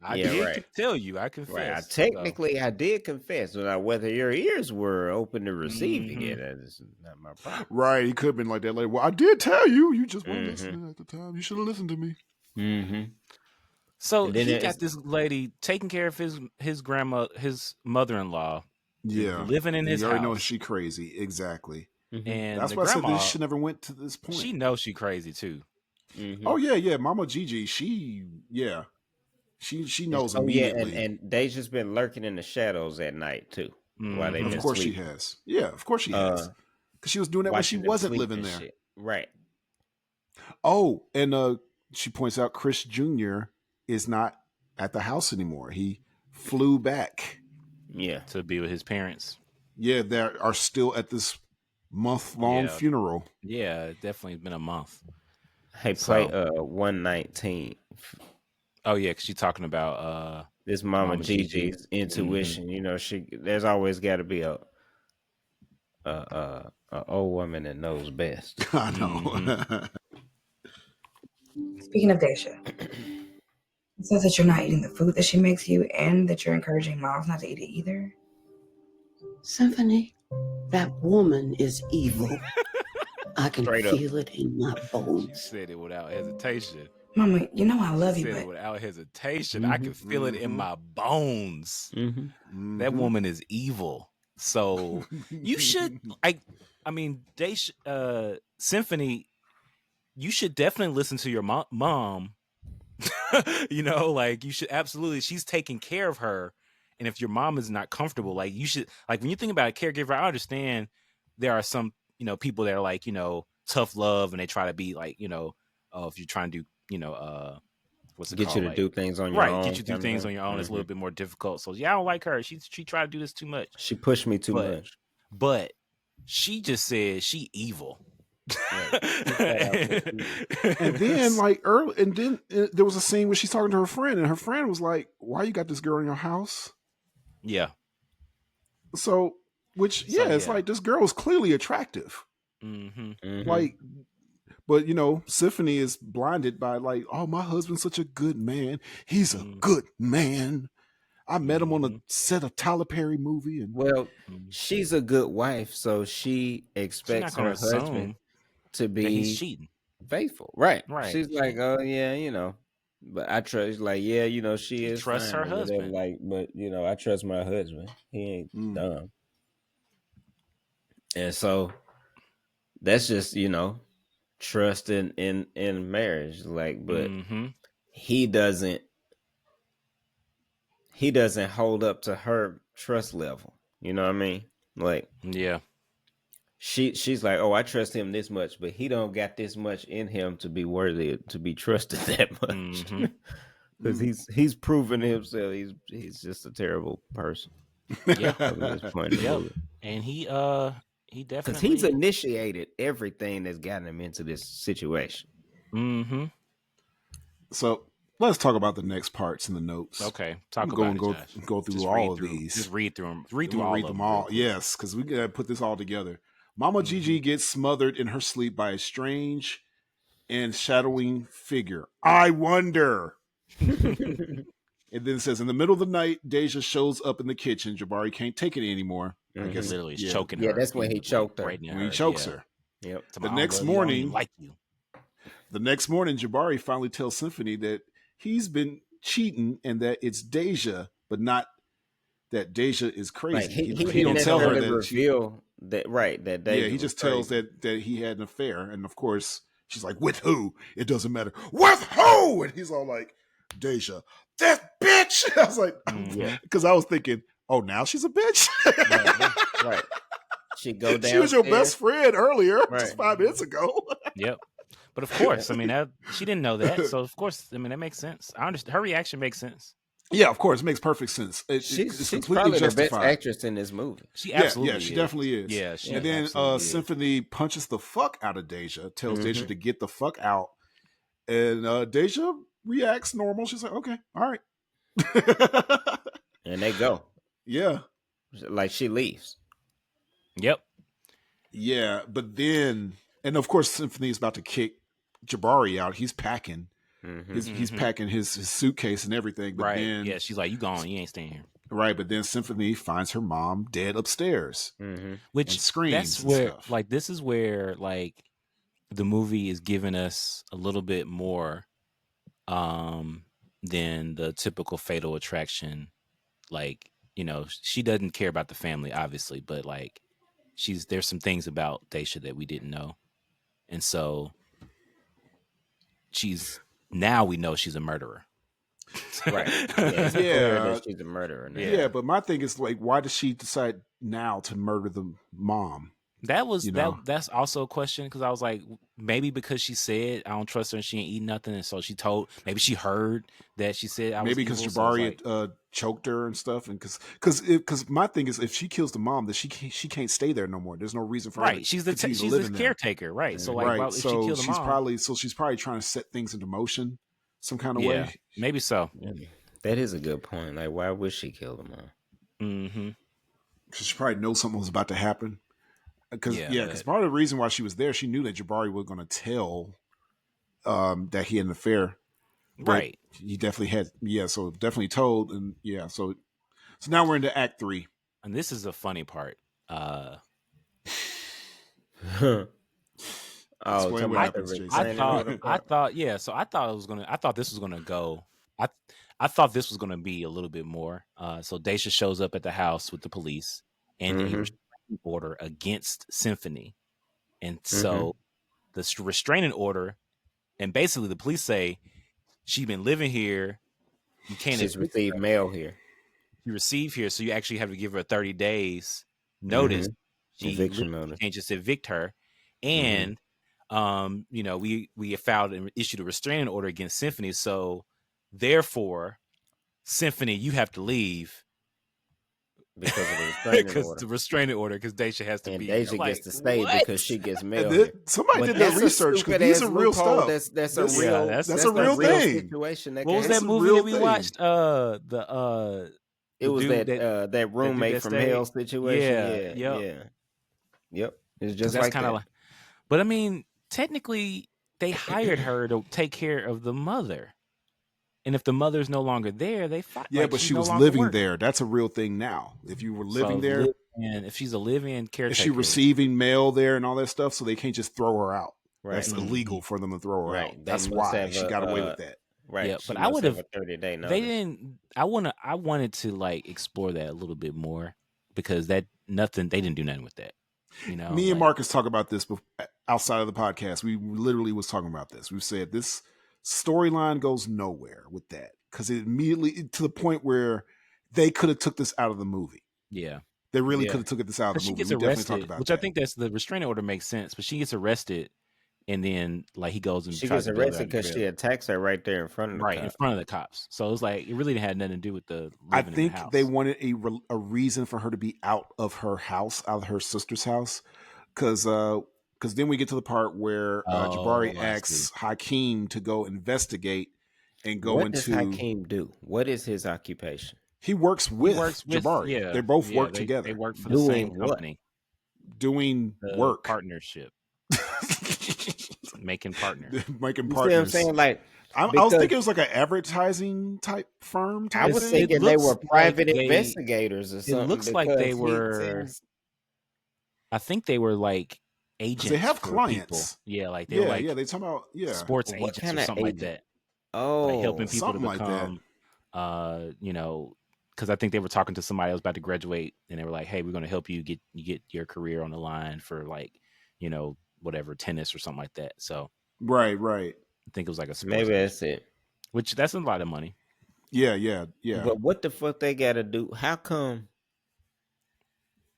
I did tell you. I confess. Right. I did confess. Now, whether your ears were open to receiving it, that's not my problem. Right. He could have been like that. Like, well, I did tell you. You just weren't listening at the time. You should have listened to me. Mm-hmm. So he got this lady taking care of his grandma, his mother-in-law. Yeah. Living in his house. You already know she crazy. Exactly. Mm-hmm. And that's why I said this should never went to this point. She knows she crazy too. Mm-hmm. Oh yeah. Mama Gigi, she knows immediately. And Deja's been lurking in the shadows at night too. while they've Of been course she sleeping. has. Yeah, of course she has. Because she was doing that when she Watching them wasn't sleep living and there. shit. Right. Oh, and she points out Chris Jr. is not at the house anymore. He flew back. Yeah. To be with his parents. Yeah, they are still at this month-long funeral. Yeah, it definitely been a month. Hey, play 119. Oh yeah, because she's talking about this Mama Gigi's intuition. Mm-hmm. You know, there's always got to be a old woman that knows best. I know. Mm-hmm. Speaking of Daisha, it says that you're not eating the food that she makes you and that you're encouraging moms not to eat it either. Symphony, that woman is evil. I can feel it in my bones. She said it without hesitation. Mama, you know I love you, said but... it without hesitation. I can feel it in my bones. That woman is evil. So you should, I mean, Symphony, you should definitely listen to your mom. You know, like you should absolutely. She's taking care of her, and if your mom is not comfortable, like you should, like when you think about a caregiver, I understand there are some, you know, people that are like, you know, tough love, and they try to be like, you know, if you're trying to do, you know, what's it get called? You to like, do things on your own. Right, get you to do things on your own. It's a little bit more difficult. So yeah, I don't like her. She tried to do this too much. She pushed me too much. But she just said she evil. And then like early, and then there was a scene where she's talking to her friend, and her friend was like, "Why you got this girl in your house?" Yeah. So, it's like this girl is clearly attractive. Like, but you know, Symphony is blinded by like, oh, my husband's such a good man. He's a good man. I met him on a set of Tyler Perry movie, and she's a good wife, so she expects her husband to be cheating, faithful, right? Right. She's like, oh yeah, you know, but I trust, like, yeah, you know, she is trusts her husband, like, but you know, I trust my husband. He ain't dumb, and so that's just, you know, trust in marriage, like, but he doesn't hold up to her trust level. You know what I mean? Like, yeah. She's like, oh, I trust him this much, but he don't got this much in him to be worthy to be trusted that much. Because he's proven himself. He's just a terrible person. Yeah. At this point in the movie. And he definitely, because he's initiated everything that's gotten him into this situation. So let's talk about the next parts in the notes. Okay, go through just all of these. Just read through them. Read them all. Yes, because we gotta put this all together. Mama Gigi gets smothered in her sleep by a strange and shadowing figure. I wonder. And then it says, in the middle of the night, Daisha shows up in the kitchen. Jabari can't take it anymore. I guess literally is choking her. Yeah, that's when he choked her. Right when he chokes her. Yep. The next morning, Jabari finally tells Symphony that he's been cheating and that it's Daisha, but not that Daisha is crazy. Right. He don't tell her that reveal that Daisha he just tells that he had an affair, and of course she's like, with who? It doesn't matter. With who? And he's all like, Daisha, that bitch. I was like, because I was thinking, oh, now she's a bitch. Right. She go down. She was your best friend earlier, just 5 minutes ago. Yep. But of course, I mean, she didn't know that, so of course, I mean, that makes sense. I understand. Her reaction makes sense. Yeah, of course, it makes perfect sense. She's completely probably justified. the best actress in this movie. She absolutely, she definitely is. Yeah, and then Symphony punches the fuck out of Daisha, tells Daisha to get the fuck out, and Daisha reacts normal. She's like, okay, all right, and they go. Yeah, like she leaves. Yep. Yeah, but then, and of course, Symphony is about to kick Jabari out. He's packing. He's packing his suitcase and everything. But then, yeah, she's like, "You gone? You ain't staying here." Right, but then Symphony finds her mom dead upstairs, which and screams. That's where, like, this is where, like, the movie is giving us a little bit more than the typical Fatal Attraction. Like, you know, she doesn't care about the family, obviously, but like, there's some things about Daisha that we didn't know, and so now we know she's a murderer. Right. Yeah, it's clear that she's a murderer now. Yeah, but my thing is like, why does she decide now to murder the mom? That's also a question, because I was like, maybe because she said I don't trust her and she ain't eating nothing, and so maybe she heard that she said I was maybe because evil, Jabari so had choked her and stuff, and because my thing is, if she kills the mom, then she can't stay there no more. There's no reason for her to she's continue to she's live the in there. caretaker, right? So like, if she killed the mom, she's probably trying to set things into motion some kind of way. Maybe so. That is a good point. Like, why would she kill the mom? Mm-hmm. Because she probably knows something was about to happen. Because part of the reason why she was there, she knew that Jabari was going to tell that he had an affair. Right. He definitely had. So definitely told, and so now we're into Act 3, and this is the funny part. I thought this was gonna go. I thought this was gonna be a little bit more. So Daisha shows up at the house with the police and a restraining order against Symphony, and so the restraining order, and basically the police say she's been living here. You can't. She's received mail here. You receive here, so you actually have to give her 30 days notice. Eviction notice. You can't just evict her, and we have filed and issued a restraining order against Symphony. So therefore, Symphony, you have to leave because of the restraining order. Because Daisha has to and be. Daisha gets to stay because she gets mail. Somebody did that research, because these are real stuff. That's a real thing. Situation. What was that movie that we watched? It was that roommate from Hell situation. Yep. It's just like kind of like. But I mean, technically, they hired her to take care of the mother. And if the mother's no longer there, they fight. Yeah, but she was living there. That's a real thing now. If you were living there, and if she's a live-in caretaker, is she receiving mail there and all that stuff? So they can't just throw her out. Right. That's illegal for them to throw her out. That's why she got away with that. Right. Yeah, but I would have 30-day notice. They didn't. I wanted to like explore that a little bit more, because they didn't do nothing with that. Me and Marcus talk about this outside of the podcast. We literally was talking about this. We said this storyline goes nowhere with that, because it immediately, to the point where they could have took this out of the movie. Yeah, they really could have took this out of the movie. She gets arrested, which I think that's the restraining order makes sense. But she gets arrested, and then like he goes and she gets arrested because she attacks her right there in front of the cops. So it was like it really had nothing to do with the. I think they wanted a reason for her to be out of her house, out of her sister's house, because then we get to the part where Jabari asks Hakeem to go investigate and go into. What does Hakeem do? What is his occupation? He works with Jabari. Yeah, they both work together. They work for the same company. Doing work. Partnership. Making partners. Making partners. You see what I'm saying? Like, I was thinking it was like an advertising type firm. I was thinking they were private investigators or something. It looks like they were. I think they were like agents. They have clients. People. Yeah, like they were like they talk about sports agents or something like that. Oh, like helping people to like become, because I think they were talking to somebody else about to graduate, and they were like, "Hey, we're going to help you get your career on the line for like, whatever, tennis or something like that." So right. I think it was like a sports maybe that's it. Which that's a lot of money. Yeah. But what the fuck they got to do? How come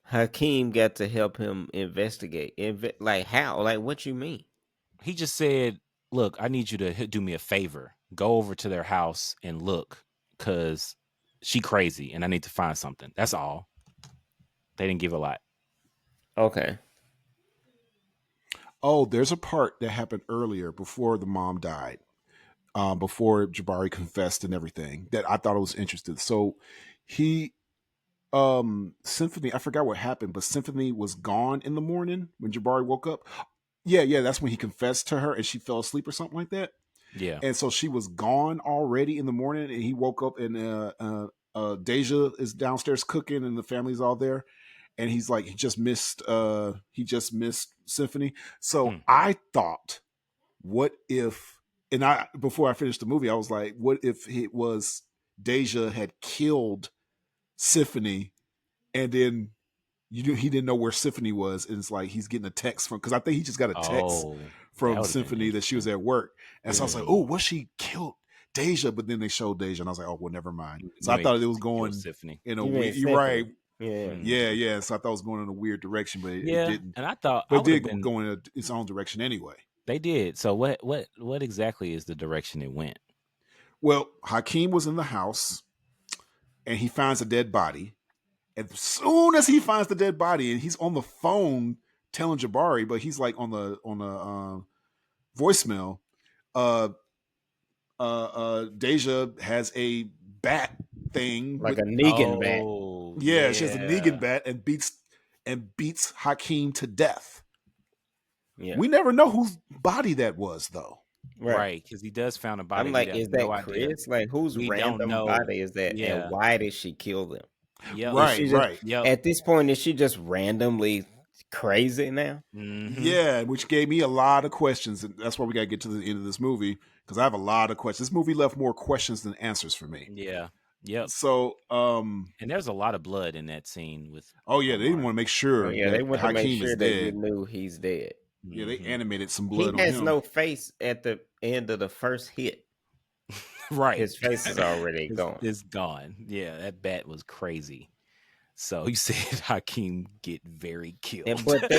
Hakeem got to help him investigate? Like how? Like what you mean? He just said, "Look, I need you to do me a favor. Go over to their house and look, because she crazy, and I need to find something." That's all. They didn't give a lot. Okay. Oh, there's a part that happened earlier before the mom died, before Jabari confessed and everything, that I thought it was interesting. So Symphony, I forgot what happened, but Symphony was gone in the morning when Jabari woke up. Yeah, that's when he confessed to her and she fell asleep or something like that. Yeah. And so she was gone already in the morning, and he woke up, and Daisha is downstairs cooking and the family's all there. And he's like, he just missed Symphony. So I thought, what if, and before I finished the movie, I was like, what if it was Daisha had killed Symphony, and then he didn't know where Symphony was, and it's like he's getting a text from, because I think he just got a text from Symphony that she was at work. And so I was like, oh, what she killed Daisha, but then they showed Daisha, and I was like, oh well, never mind. So I thought it was going Symphony. in a weird. You're right. Yeah. Yeah. So I thought it was going in a weird direction, but it didn't. And I thought, but it did go in its own direction anyway. They did. So what exactly is the direction it went? Well, Hakeem was in the house, and he finds a dead body. And as soon as he finds the dead body, and he's on the phone telling Jabari, but he's like on the voicemail. Daisha has a bat thing, like a Negan bat. Yeah, she has a Negan bat and beats Hakeem to death. Yeah. We never know whose body that was, though. Right, because he does found a body. I'm like, is that Chris? Like, whose random body is that? Yeah. And why did she kill them? Yeah, right. At this point, is she just randomly crazy now? Mm-hmm. Yeah, which gave me a lot of questions, and that's why we got to get to the end of this movie, because I have a lot of questions. This movie left more questions than answers for me. Yeah. Yep. So, and there's a lot of blood in that scene with. Oh yeah, they didn't want to make sure. They want to make sure that you knew he's dead. Yeah, they animated some blood. He has no face at the end of the first hit. Right, his face is already gone. It's gone. Yeah, that bat was crazy. So you said Hakeem get very killed. But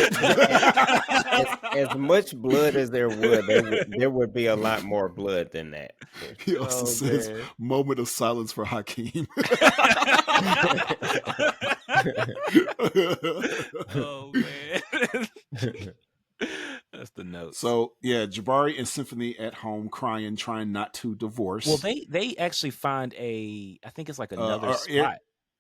as much blood as there would be a lot more blood than that. He also says, "Moment of silence for Hakeem." Oh man. That's the note. So yeah, Jabari and Symphony at home crying, trying not to divorce. Well, they actually find I think it's like another spot.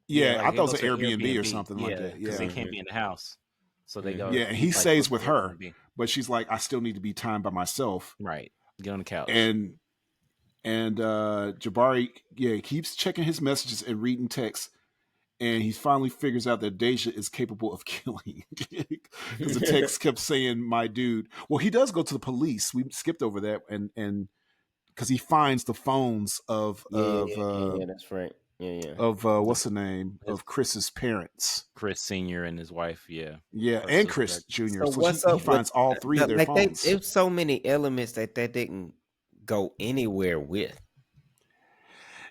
Like I thought it was an Airbnb or something like that. Yeah, because they can't be in the house, so they go. Yeah, and he stays with her, but she's like, I still need to be time by myself. Right, get on the couch. And Jabari, keeps checking his messages and reading texts. And he finally figures out that Daisha is capable of killing, because the text kept saying, "My dude." Well, he does go to the police. We skipped over that, and because he finds the phones of that's right. Of what's the name of Chris's parents, Chris Senior and his wife. And Chris Junior. So he finds all three of their phones. There's so many elements that didn't go anywhere with.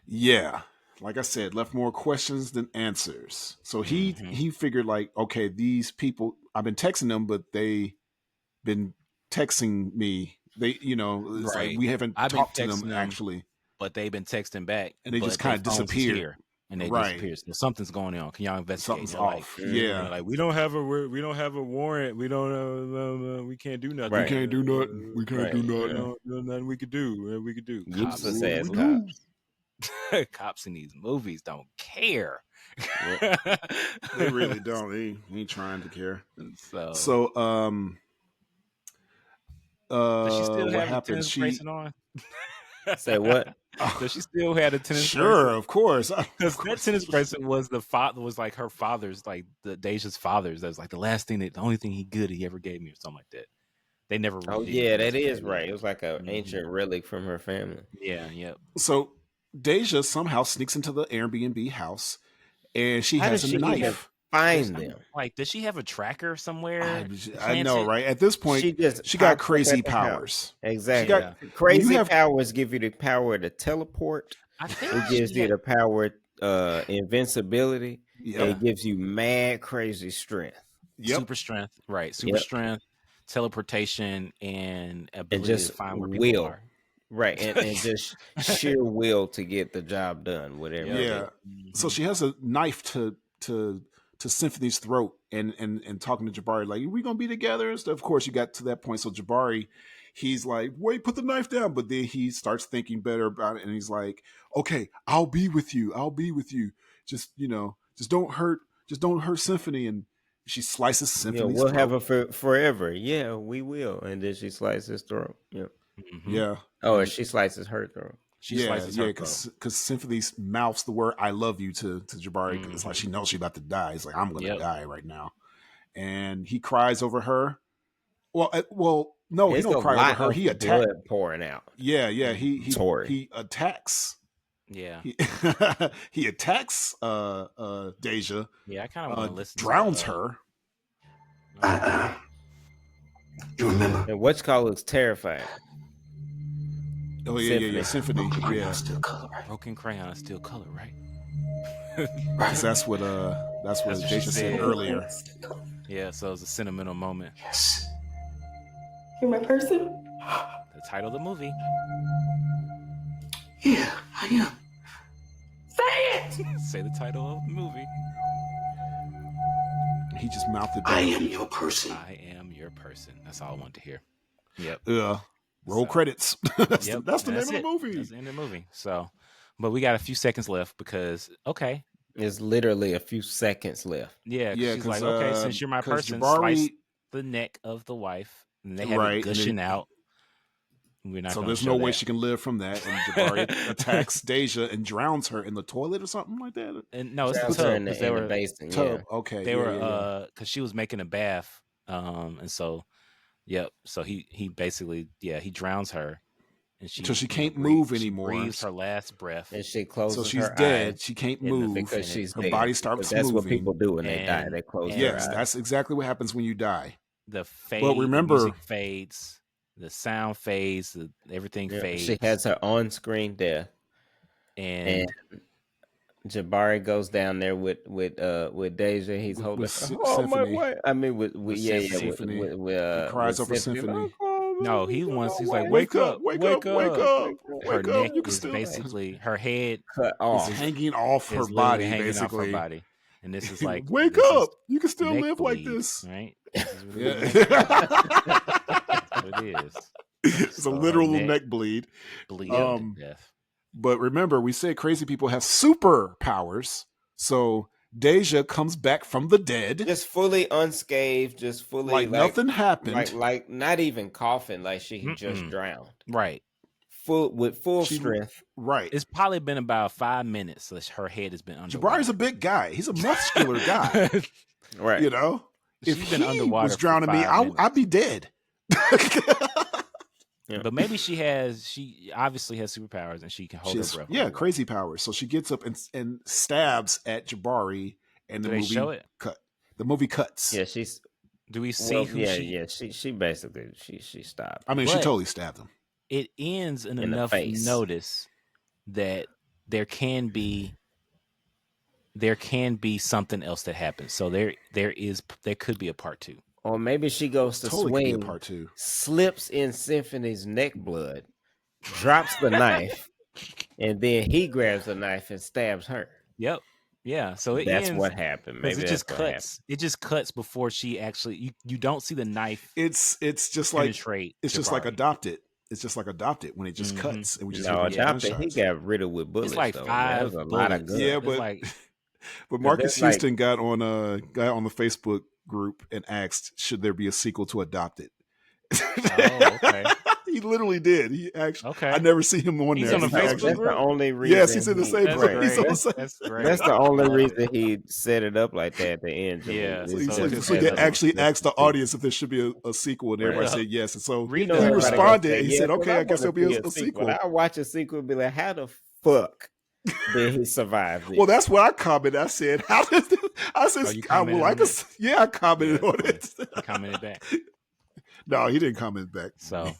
Yeah. Like I said, left more questions than answers. So he figured like, okay, these people, I've been texting them, but they been texting me. They, it's like we haven't talked to them actually. But they've been texting back. And they just kind of disappear. And they disappear. So something's going on. Can y'all investigate? Something's off. Like, like we don't have a warrant. We don't we can't do nothing. We can't do nothing. We can't do nothing. Nothing we could do. We could do. Useless ass cops. Cops in these movies don't care. They really don't. They ain't trying to care. So does she still have a tennis bracelet on? Say what? Does she still have a tennis bracelet? Sure, of course. Because that tennis bracelet was like her father's, like the Daisha's father's. That was like the only thing he ever gave me, or something like that. They never. Oh yeah, that is right. It was like an ancient relic from her family. Yeah. So Daisha somehow sneaks into the Airbnb house, and she has a knife. Find them. Like, does she have a tracker somewhere? I know, right? At this point, she got crazy powers. Exactly. Crazy powers give you the power to teleport. It gives you the power, invincibility. Yeah. It gives you mad crazy strength. Super strength, right? Super strength, teleportation, and ability to find where people are. Right, and just sheer will to get the job done, whatever. Yeah. So she has a knife to Symphony's throat, and talking to Jabari like, "We gonna be together?" And stuff. Of course, you got to that point. So Jabari, he's like, "Wait, put the knife down." But then he starts thinking better about it, and he's like, "Okay, I'll be with you. Just don't hurt Symphony." And she slices Symphony's throat. We'll have her forever. Yeah, we will. And then she slices his throat. Yeah. Mm-hmm. Yeah. Oh, and she slices her throat. Because Symphony mouths the word "I love you" to Jabari. It's like she knows she's about to die. He's like, "I'm going to die right now," and he cries over her. Well, no, he don't cry over her. He attacks. Blood pouring out. Yeah. He attacks. Yeah. He attacks Daisha. Yeah, I kind of want to listen. Drowns her. You remember? And what's called looks terrified. Oh yeah. Symphony. Yeah. Still color, right? Broken crayon, still color, right? Because that's what Daisha said earlier. Yeah, so it's a sentimental moment. Yes. You're my person? The title of the movie. Yeah, I am. Say it! Say the title of the movie. He just mouthed it. I am your person. I am your person. That's all I wanted to hear. Yep. Roll credits. that's the name of the movie. That's the end of the movie. So, but we got a few seconds left because it's literally a few seconds left. Yeah, she's like, okay, since you're my person, slice the neck of the wife, and they have it gushing out. We're not. So there's no way she can live from that. And Jabari attacks Daisha and drowns her in the toilet or something like that. And no, it's the tub because they were basin. Tub. Okay, they were because she was making a bath, and so. Yep. So he basically he drowns her, and she can't move anymore. She breathes her last breath, and she closes. So she's her dead. Eyes she can't move because she's her dead. body starts That's moving. what people do when they die. They close their eyes. Yes, that's exactly what happens when you die. The fade. But remember, the music fades. The sound fades. Everything fades. She has her on-screen death, and Jabari goes down there with Daisha. He's holding Symphony. my wife. I mean, with Symphony. With cries over Symphony. No, he's like, wake up. Her neck is basically her head cut off, is hanging off her body, basically. And this is like, wake up! You can still live like this, right? That's what it is. It's a literal neck bleed. Bleed to death. But remember, we said crazy people have superpowers. So Daisha comes back from the dead, just fully unscathed, just fully like nothing happened, like not even coughing, like she just drowned, right? With full strength, right? It's probably been about 5 minutes that her head has been underwater. Jabari's a big guy; he's a muscular guy, right? You know, if been he underwater was drowning me, I'd be dead. Yeah. But maybe she obviously has superpowers and she can hold her breath. Yeah, crazy powers. So she gets up and stabs at Jabari, and the movie show it? cut. The movie cuts. Yeah, do we see who she? Yeah, she basically she stopped. I mean, she totally stabbed him. It ends in enough notice that there can be something else that happens. So there could be a part 2. Or maybe she goes to swing, part 2. Slips in Symphony's neck blood, drops the knife, and then he grabs the knife and stabs her. Yep. Yeah. So that's ends, what happened. Maybe it just cuts. It just cuts before she actually. You don't see the knife. It's just like just like Adopted. It's just like Adopted when it just cuts and we just Adopted. He got riddled with bullets. It's like though. 5 a bullets. lot of guns. Yeah, but Marcus Houston got on the Facebook group and asked, should there be a sequel to Adopted? Okay. He literally did. He actually. Okay. I never see him on He's there. on the Facebook That's group? the only reason. Yes, he's in the same group. That's great. That's the only reason he set it up like that at the end. Yeah. So he actually asked the audience if there should be a sequel, and everybody said yes. And so he responded. And he said, "Okay, I guess there'll be a sequel." I'll watch a sequel and be like, "How the fuck did he survive this?" Well, that's what I commented. I said, "How does this?" I said, "I would like us." Yeah, I commented on it. He commented back. No, he didn't comment back. So,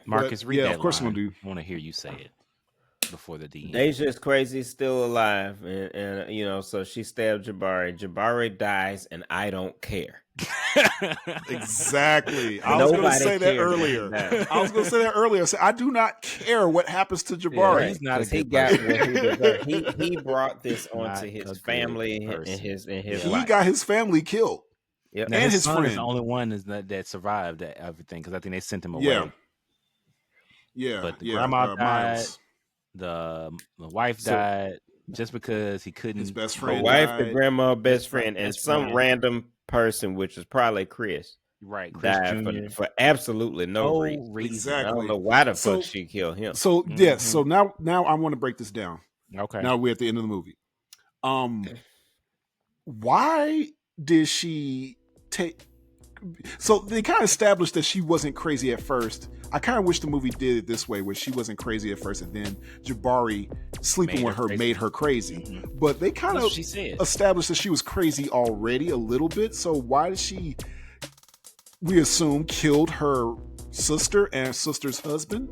Marcus, read that. Of course, line. I'm gonna do. I want to hear you say it before the DM. Daisha is crazy, still alive, and so she stabbed Jabari. Jabari dies, and I don't care. Exactly. I was going to say that earlier. I said, I do not care what happens to Jabari. Yeah, he's not a good person. He brought this onto his family and his life. He got his family killed. Yep. Now, and his son friend. is the only one that survived everything because I think they sent him away. Yeah. But the grandma died. The wife died just because he couldn't. His best friend. The wife, died. the grandma, best friend, and some random person, which is probably Chris. Right, Chris died for absolutely no reason. Exactly. I don't know why the fuck she killed him. So yes. So now I want to break this down. Okay. Now we're at the end of the movie. Why did she take? So they kind of established that she wasn't crazy at first. I kind of wish the movie did it this way, where she wasn't crazy at first, and then Jabari sleeping with her made her crazy. Mm-hmm. But they kind of established that she was crazy already a little bit. So why did she we assume, killed her sister and her sister's husband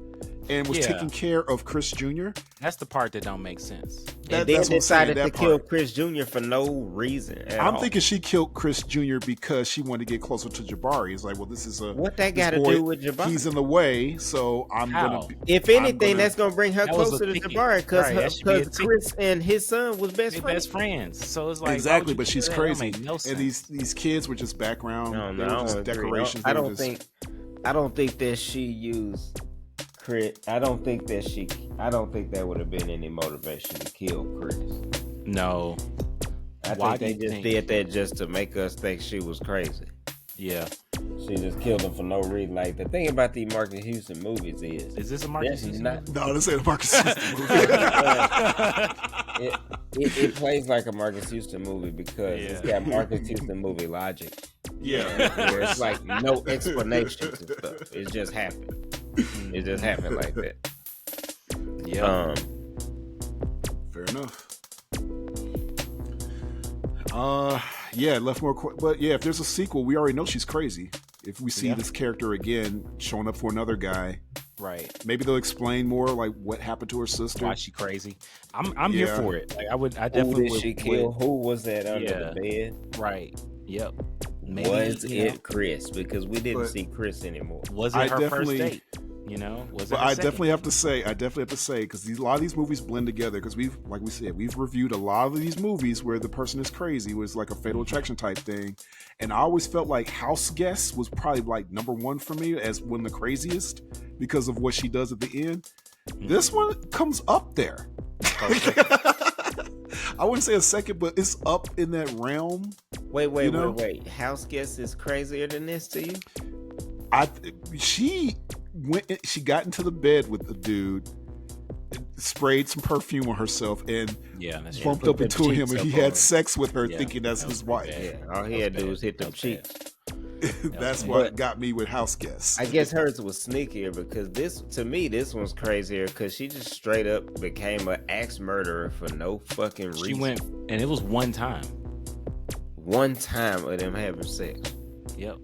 and was taking care of Chris Jr. That's the part that don't make sense. And then decided to kill Chris Jr. for no reason. I'm thinking she killed Chris Jr. because she wanted to get closer to Jabari. It's like, well, this is what that got to do with Jabari? He's in the way, so I'm gonna. If anything, that's gonna bring her closer to Jabari because Chris and his son was best friends. So it's like exactly, but she's crazy. No sense. And these kids were just background, just decorations. I don't think that she used. I don't think that would have been any motivation to kill Chris. No. I think they just did that just to make us think she was crazy. Yeah. She just killed him for no reason. Like, the thing about these Marcus Houston movies is this a Marcus Houston movie? No, this ain't a Marcus Houston movie. It plays like a Marcus Houston movie because it's got Marcus Houston movie logic. Yeah. Where it's like no explanations and stuff. It just happened. It just happened like that. Yeah. Fair enough. Left more. But yeah, if there's a sequel, we already know she's crazy. If we see this character again showing up for another guy, right? Maybe they'll explain more, like what happened to her sister. Why she crazy? I'm here for it. Like I definitely would. She kill? Who was that under the bed? Right. Yep. Maybe, was it Chris? Because we didn't see Chris anymore. Was it her first date? You know, but I definitely have to say, because a lot of these movies blend together. Because we've reviewed a lot of these movies where the person is crazy, it was like a Fatal Attraction type thing, and I always felt like House Guest was probably like number one for me as one of the craziest because of what she does at the end. This one comes up there. I wouldn't say a second, but it's up in that realm. Wait. House Guest is crazier than this to you? She got into the bed with the dude, sprayed some perfume on herself, and bumped up into him, and he had sex with her, thinking that's his wife. Yeah, all he had to do was hit them cheeks. That's what got me with House Guests. I guess hers was sneakier because this one's crazier because she just straight up became an axe murderer for no fucking reason. She went, and it was one time of them having sex. Yep.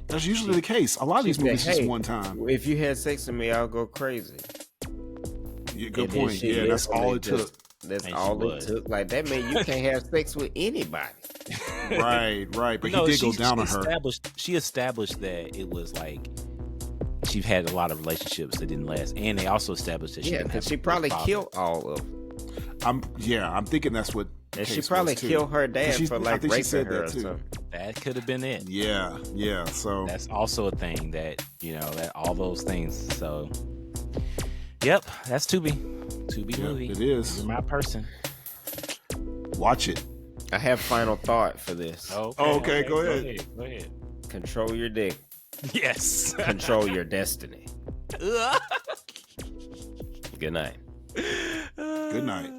That's usually the case. A lot of these movies just one time. If you had sex with me, I'll go crazy. Yeah, good point. Yeah, that's all it took. That's all it took. Like, that means you can't have sex with anybody. Right. But he did go down on her. She established that it was like she had a lot of relationships that didn't last, and they also established that she probably killed all of them. I'm thinking that's what. And she probably killed her dad for like raping her or something. That could have been it. Yeah. So that's also a thing that that all those things. So, yep, that's Tubi movie. It is. You're my person. Watch it. I have final thought for this. Okay. Go ahead. Control your dick. Yes. Control your destiny. Good night. Good night.